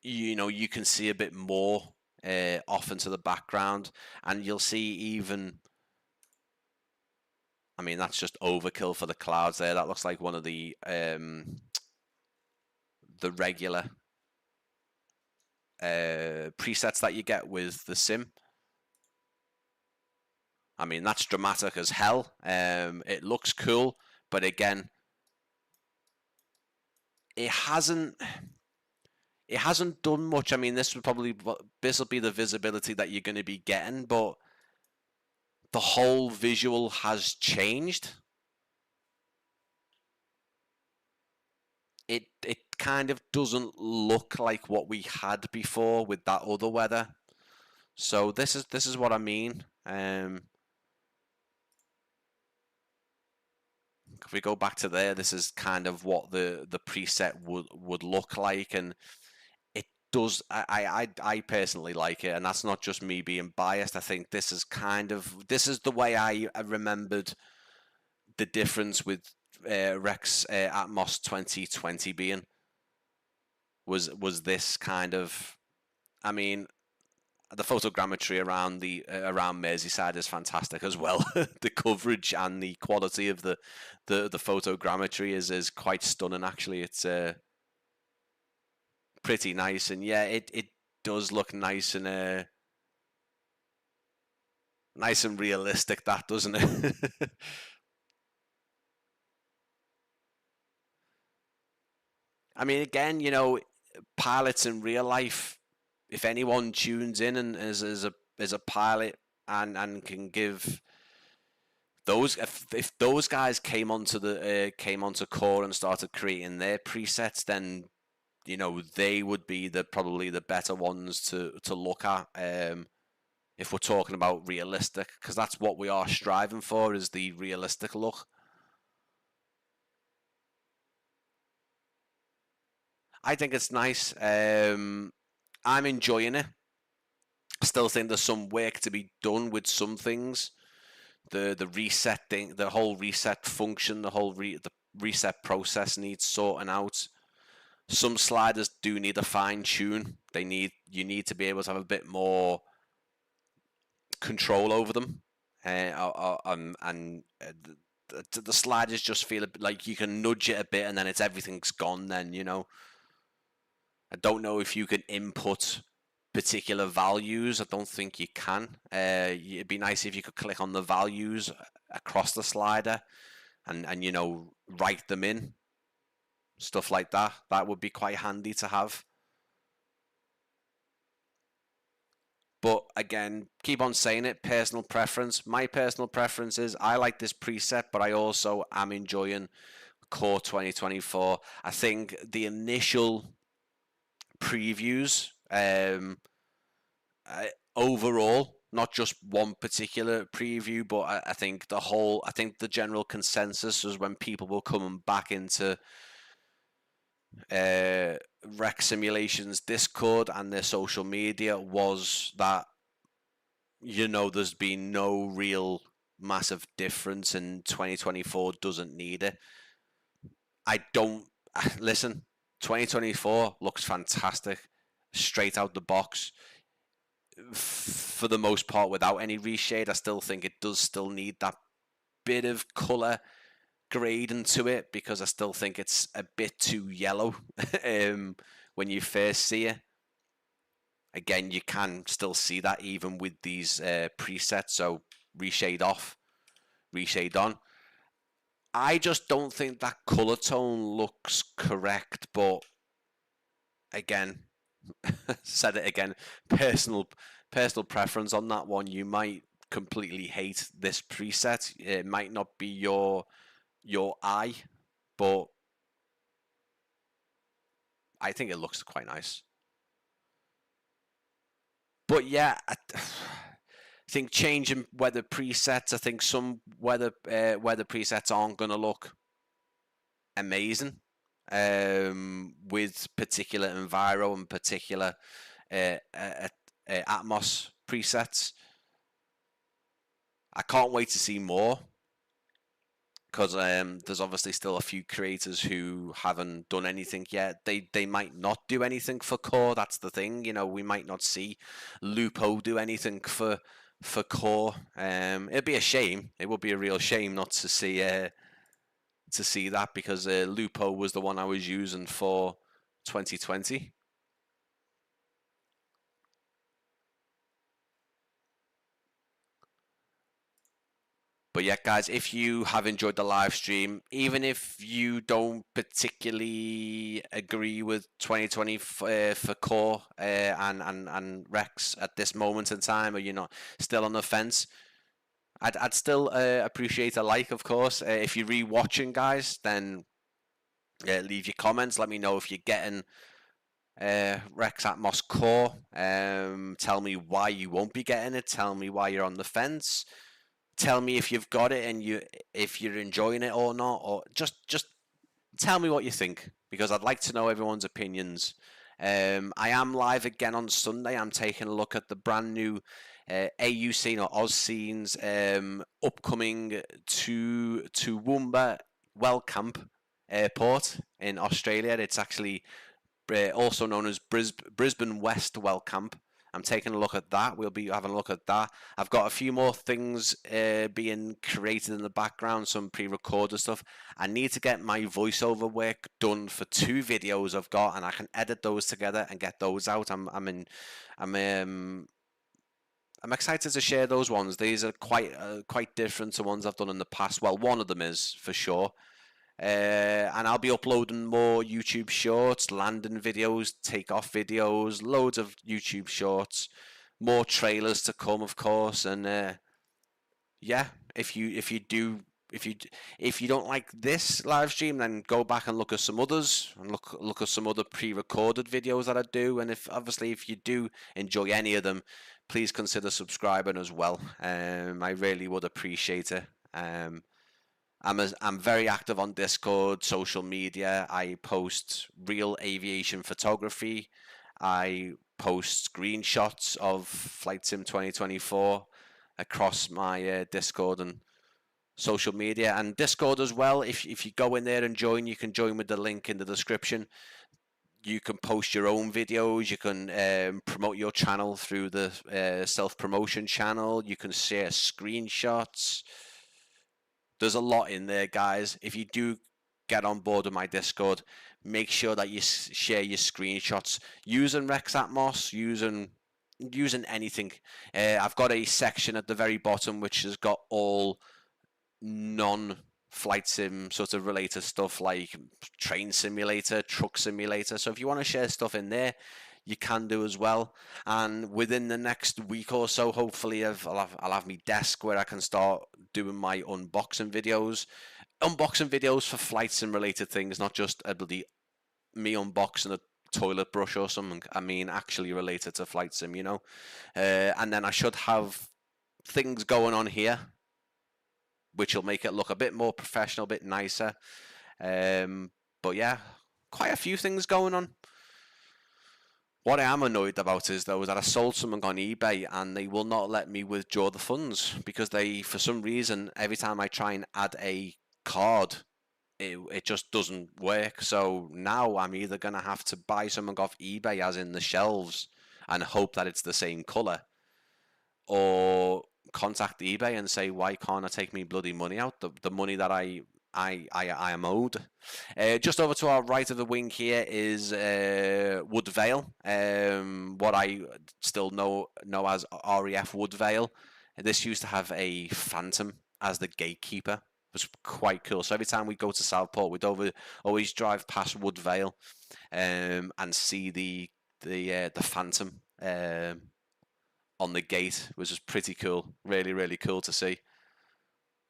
you can see a bit more off into the background, and you'll see even, I mean, that's just overkill for the clouds there. That looks like one of the regular presets that you get with the sim. I mean, that's dramatic as hell. It looks cool, but again, it hasn't done much. I mean, this will be the visibility that you're going to be getting, but the whole visual has changed. It kind of doesn't look like what we had before with that other weather. So this is what I mean. If we go back to there, this is kind of what the preset would look like, and it does. I personally like it, and that's not just me being biased. I think this is the way I remembered the difference with REX Atmos 2020 being was this kind of. I mean, the photogrammetry around around Merseyside is fantastic as well. The coverage and the quality of the photogrammetry is quite stunning. Actually, it's pretty nice, and yeah, it does look nice and realistic. That doesn't it? I mean, again, you know, pilots in real life, if anyone tunes in and is a pilot and can give those, if those guys came onto Core and started creating their presets, then you know they would be probably the better ones to look at. If we're talking about realistic, because that's what we are striving for, is the realistic look. I think it's nice. I'm enjoying it. I still think there's some work to be done with some things. The reset thing, the whole reset function, the reset process needs sorting out. Some sliders do need a fine tune. You need to be able to have a bit more control over them, and the sliders just feel a bit like you can nudge it a bit and then everything's gone. Then you know. I don't know if you can input particular values. I don't think you can. It'd be nice if you could click on the values across the slider and you know, write them in. Stuff like that. That would be quite handy to have. But again, keep on saying it, personal preference. My personal preference is I like this preset, but I also am enjoying Core 2024. I think the initial previews overall, not just one particular preview, but I think the general consensus was when people were coming back into REX Simulations Discord and their social media was that, you know, there's been no real massive difference and 2024 doesn't need it. I don't listen. 2024 looks fantastic, straight out the box. For the most part, without any reshade, I still think it does still need that bit of color grade into it because I still think it's a bit too yellow when you first see it. Again, you can still see that even with these presets. So reshade off, reshade on. I just don't think that color tone looks correct, but again, said it again, personal preference on that one. You might completely hate this preset. It might not be your eye, but I think it looks quite nice. But yeah, I think changing weather presets. I think some weather presets aren't going to look amazing with particular enviro and particular Atmos presets. I can't wait to see more because there's obviously still a few creators who haven't done anything yet. They might not do anything for Core. That's the thing, you know. We might not see Lupo do anything for Core. It'd be a shame. It would be a real shame not to see that because Lupo was the one I was using for 2020. But yeah, guys, if you have enjoyed the live stream, even if you don't particularly agree with 2020 for Core and REX at this moment in time, or you're not still on the fence, I'd still appreciate a like, of course. If you're re-watching, guys, then leave your comments. Let me know if you're getting REX Atmos Core. Tell me why you won't be getting it. Tell me why you're on the fence. Tell me if you've got it and if you're enjoying it or not, or just tell me what you think, because I'd like to know everyone's opinions. I am live again on Sunday. I'm taking a look at the brand new AU scene or Oz scenes upcoming to Toowoomba Wellcamp Airport in Australia. It's actually also known as Brisbane West Wellcamp. I'm taking a look at that. We'll be having a look at that. I've got a few more things being created in the background, some pre-recorded stuff. I need to get my voiceover work done for 2 videos I've got, and I can edit those together and get those out. I'm excited to share those ones. These are quite different to ones I've done in the past. Well, one of them is for sure. And I'll be uploading more YouTube shorts, landing videos, takeoff videos, loads of YouTube shorts, more trailers to come, of course. And yeah, if you don't like this live stream, then go back and look at some others and look at some other pre-recorded videos that I do. And if you do enjoy any of them, please consider subscribing as well. I really would appreciate it. I'm very active on Discord, social media. I post real aviation photography. I post screenshots of Flight Sim 2024 across my Discord and social media, and Discord as well. If you go in there and join, you can join with the link in the description. You can post your own videos. You can promote your channel through the self-promotion channel. You can share screenshots. There's a lot in there, guys. If you do get on board with my Discord, make sure that you share your screenshots using REX Atmos, using anything. I've got a section at the very bottom which has got all non-flight sim sort of related stuff, like train simulator, truck simulator. So if you want to share stuff in there, you can do as well. And within the next week or so, hopefully I'll have my desk where I can start doing my unboxing videos for flight sim related things, not just a bloody me unboxing a toilet brush or something. I mean actually related to flight sim, you know. And then I should have things going on here which will make it look a bit more professional, a bit nicer. But yeah, quite a few things going on. What I am annoyed about is, though, that I sold something on eBay and they will not let me withdraw the funds because for some reason, every time I try and add a card, it just doesn't work. So now I'm either going to have to buy something off eBay, as in the shelves, and hope that it's the same color, or contact eBay and say, why can't I take me bloody money out? The money that I am owed. Just over to our right of the wing here is Woodvale, what I still know as REF Woodvale. This used to have a Phantom as the gatekeeper. It was quite cool. So every time we go to Southport, we'd always drive past Woodvale and see the Phantom on the gate, which was pretty cool. Really, really cool to see.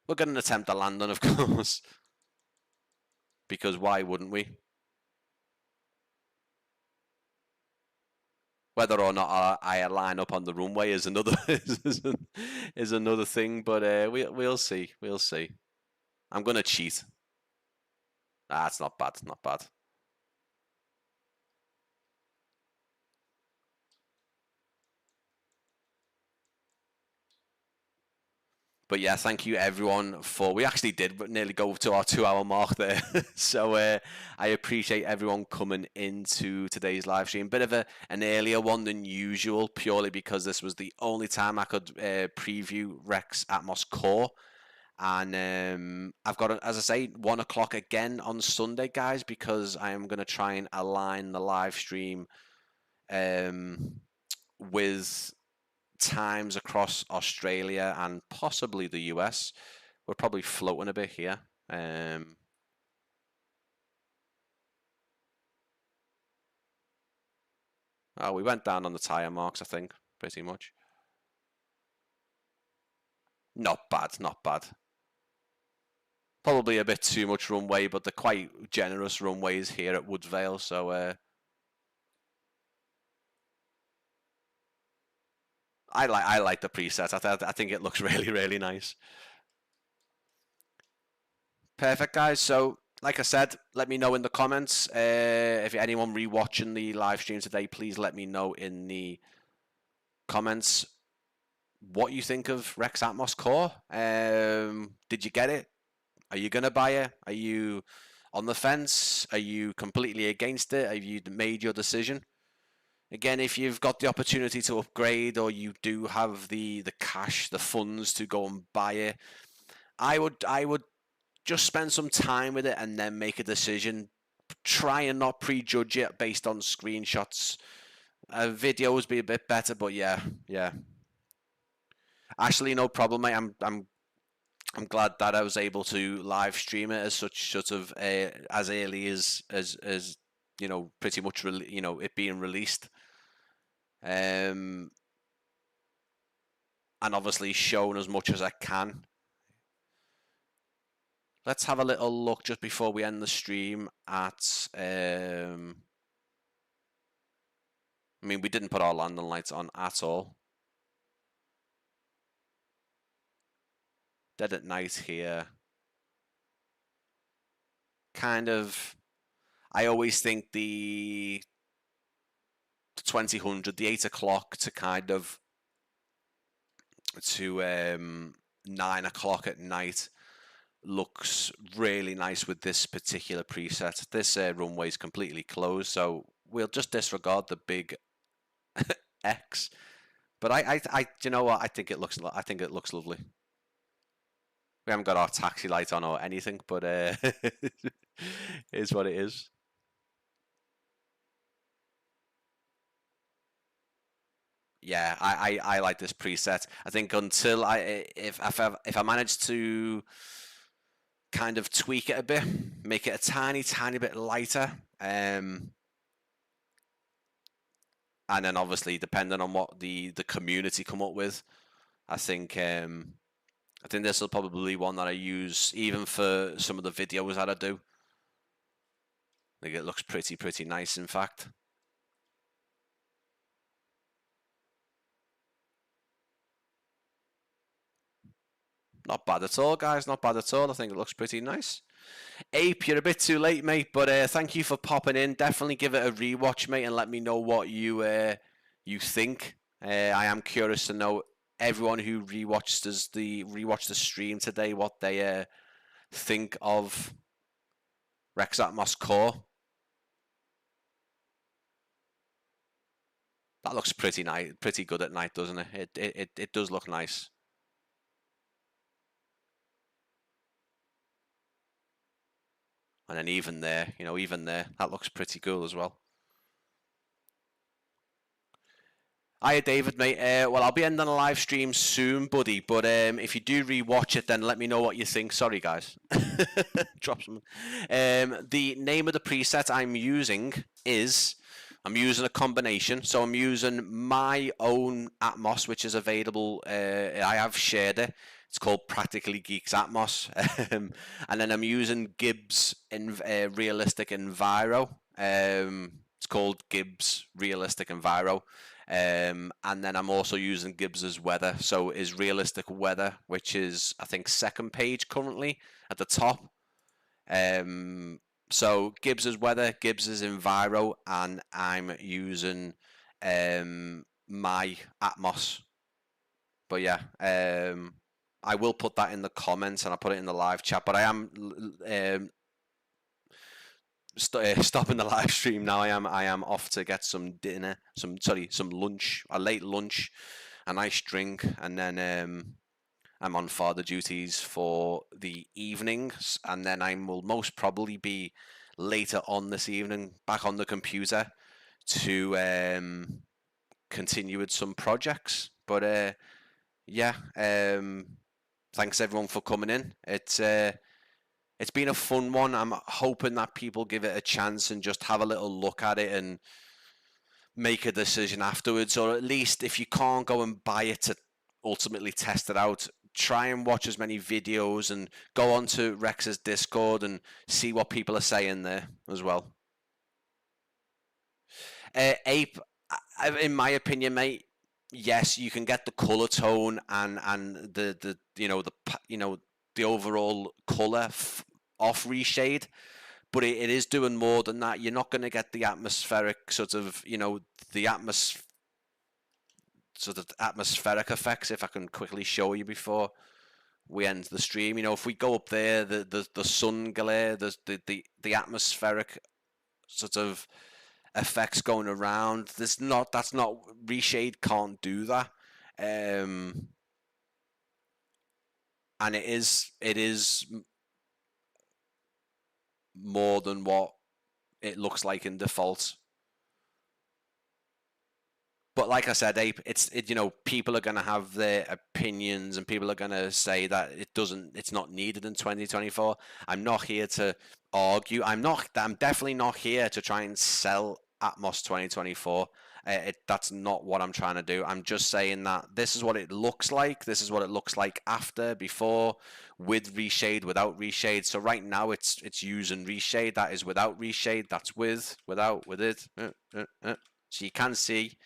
We're going to attempt to land on, of course, because why wouldn't we? Whether or not I line up on the runway is another is another thing, but we'll see. We'll see. I'm gonna cheat. It's not bad. Not bad. But yeah, thank you everyone for. We actually did nearly go to our 2-hour mark there, so I appreciate everyone coming into today's live stream. Bit of an earlier one than usual, purely because this was the only time I could preview REX Atmos Core, and I've got, as I say, 1 o'clock again on Sunday, guys, because I am going to try and align the live stream with times across Australia and possibly the US. We're probably floating a bit here. Oh, we went down on the tyre marks, I think, pretty much. Not bad, not bad. Probably a bit too much runway, but they're quite generous runways here at Woodvale, so I like the preset. I think it looks really nice. Perfect, guys. So, like I said, let me know in the comments. If anyone rewatching the live stream today, please let me know in the comments what you think of REX Atmos Core. Did you get it? Are you gonna buy it? Are you on the fence? Are you completely against it? Have you made your decision? Again, if you've got the opportunity to upgrade, or you do have the cash, the funds to go and buy it, I would just spend some time with it and then make a decision. Try and not prejudge it based on screenshots. Videos be a bit better, but yeah. Actually, no problem, mate. I'm glad that I was able to live stream it as such, sort of as early as you know, pretty much it being released, and obviously shown as much as I can. Let's have a little look just before we end the stream at. I mean, we didn't put our landing lights on at all. Dead at night here. Kind of. I always think the 2000, the 8 o'clock to kind of to 9 o'clock at night looks really nice with this particular preset. This runway is completely closed, so we'll just disregard the big X. But I you know what? I think it looks lovely. We haven't got our taxi light on or anything, but it is what it is. Yeah, I like this preset. I think until if I manage to kind of tweak it a bit, make it a tiny bit lighter, and then obviously depending on what the community come up with, I think this will probably be one that I use even for some of the videos that I do. I think it looks pretty nice, in fact. Not bad at all, guys. Not bad at all. I think it looks pretty nice. Ape, you're a bit too late, mate, but thank you for popping in. Definitely give it a rewatch, mate, and let me know what you think. I am curious to know everyone who rewatched the stream today, what they think of REX Atmos Core. That looks pretty nice, pretty good at night, doesn't it? It does look nice. And then even there, that looks pretty cool as well. Hiya, David, mate. Well, I'll be ending a live stream soon, buddy. But if you do rewatch it, then let me know what you think. Sorry, guys. Drop some. The name of the preset I'm using is... I'm using a combination. So I'm using my own Atmos, which is available. I have shared it. It's called Practically Geek's Atmos. And then I'm using Gibbs in Realistic Enviro. It's called Gibbs Realistic Enviro. And then I'm also using Gibbs's Weather. So is Realistic Weather, which is, I think, second page currently at the top. So Gibbs's Weather, Gibbs's Enviro, and I'm using my Atmos. But yeah, I will put that in the comments and I'll put it in the live chat. But I am stopping the live stream now. I am off to get some dinner, some lunch, a late lunch, a nice drink, and then I'm on father duties for the evenings, and then I will most probably be later on this evening back on the computer to continue with some projects. But yeah, thanks everyone for coming in. It's been a fun one. I'm hoping that people give it a chance and just have a little look at it and make a decision afterwards, or at least if you can't go and buy it to ultimately test it out, try and watch as many videos and go on to Rex's Discord and see what people are saying there as well. Ape, in my opinion, mate, yes, you can get the color tone and the the overall color off Reshade, but it is doing more than that. You're not going to get the atmospheric sort of, the atmospheric effects, if I can quickly show you before we end the stream. If we go up there, the sun glare, the atmospheric sort of effects going around. That's not Reshade can't do that. And it is more than what it looks like in default. But like I said, Ape, people are going to have their opinions and people are going to say that it's not needed in 2024. I'm not here to argue. I'm definitely not here to try and sell Atmos 2024. That's not what I'm trying to do. I'm just saying that this is what it looks like. This is what it looks like after, before, with Reshade, without Reshade. So right now it's using Reshade. That is without Reshade. That's without, with it. So you can see,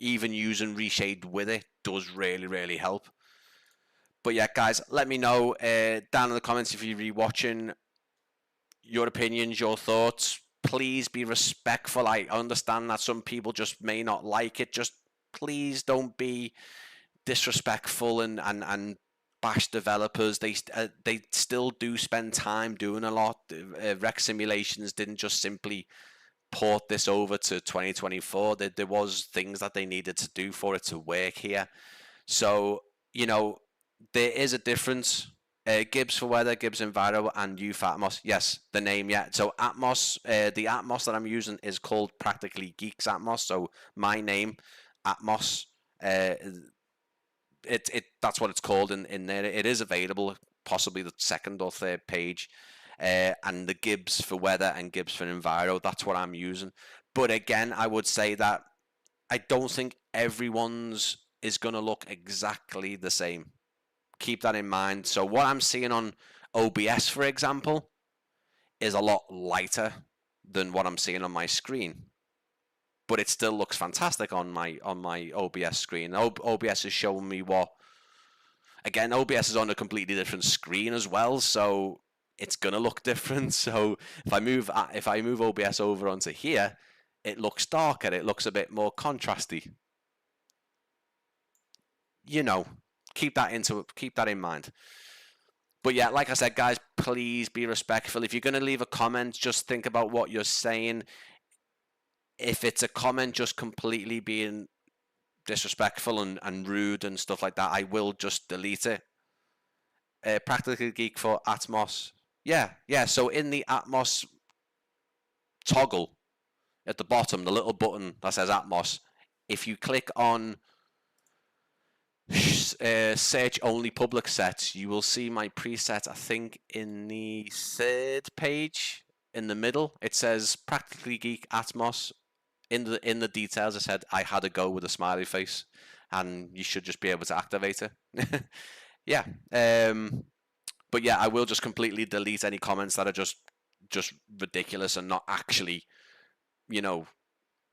even using Reshade with it does really, really help. But yeah, guys, let me know down in the comments if you're rewatching, your opinions, your thoughts. Please be respectful. I understand that some people just may not like it. Just please don't be disrespectful and bash developers. They still do spend time doing a lot. REX Simulations didn't just simply port this over to 2024. There was things that they needed to do for it to work here. So there is a difference. Gibbs for weather, Gibbs Enviro, and UF Atmos. Yes, the name, yeah. So Atmos, the Atmos that I'm using is called Practically Geek's Atmos. So my name, Atmos, that's what it's called in there. It is available, possibly the second or third page. And the Gibbs for weather and Gibbs for Enviro, that's what I'm using. But again, I would say that I don't think everyone's is going to look exactly the same. Keep that in mind. So what I'm seeing on OBS, for example, is a lot lighter than what I'm seeing on my screen. But it still looks fantastic on my OBS screen. OBS is showing me what... Again, OBS is on a completely different screen as well, so it's gonna look different. So if I move OBS over onto here, it looks darker. It looks a bit more contrasty. Keep that in mind. But yeah, like I said, guys, please be respectful. If you're gonna leave a comment, just think about what you're saying. If it's a comment just completely being disrespectful and rude and stuff like that, I will just delete it. Practically Geek for Atmos. Yeah. So in the Atmos toggle at the bottom, the little button that says Atmos, if you click on search only public sets, you will see my preset. I think in the third page in the middle, it says Practically Geek Atmos. In the details, I said I had a go with a smiley face, and you should just be able to activate it. Yeah. But yeah, I will just completely delete any comments that are just ridiculous and not actually,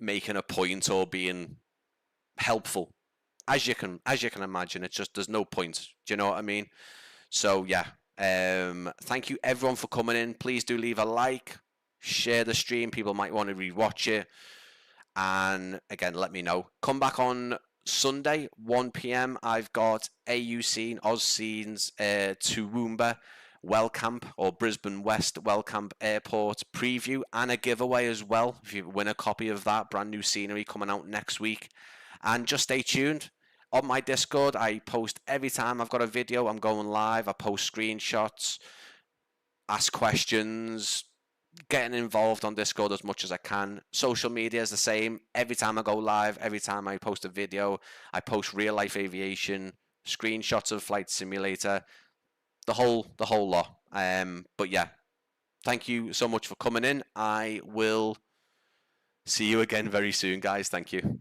making a point or being helpful. As you can imagine, it's just there's no point. Do you know what I mean? So yeah. Thank you everyone for coming in. Please do leave a like, share the stream. People might want to rewatch it. And again, let me know. Come back on Sunday, 1 p.m. I've got AU Scene, Oz Scenes, Toowoomba, Wellcamp, or Brisbane West Wellcamp Airport preview, and a giveaway as well. If you win a copy of that, brand new scenery coming out next week. And just stay tuned. On my Discord, I post every time I've got a video. I'm going live. I post screenshots, ask questions, getting involved on Discord as much as I can. Social media is the same. Every time I go live, every time I post a video, I post real life aviation, screenshots of Flight Simulator, the whole lot. But yeah, thank you so much for coming in. I will see you again very soon, guys. Thank you.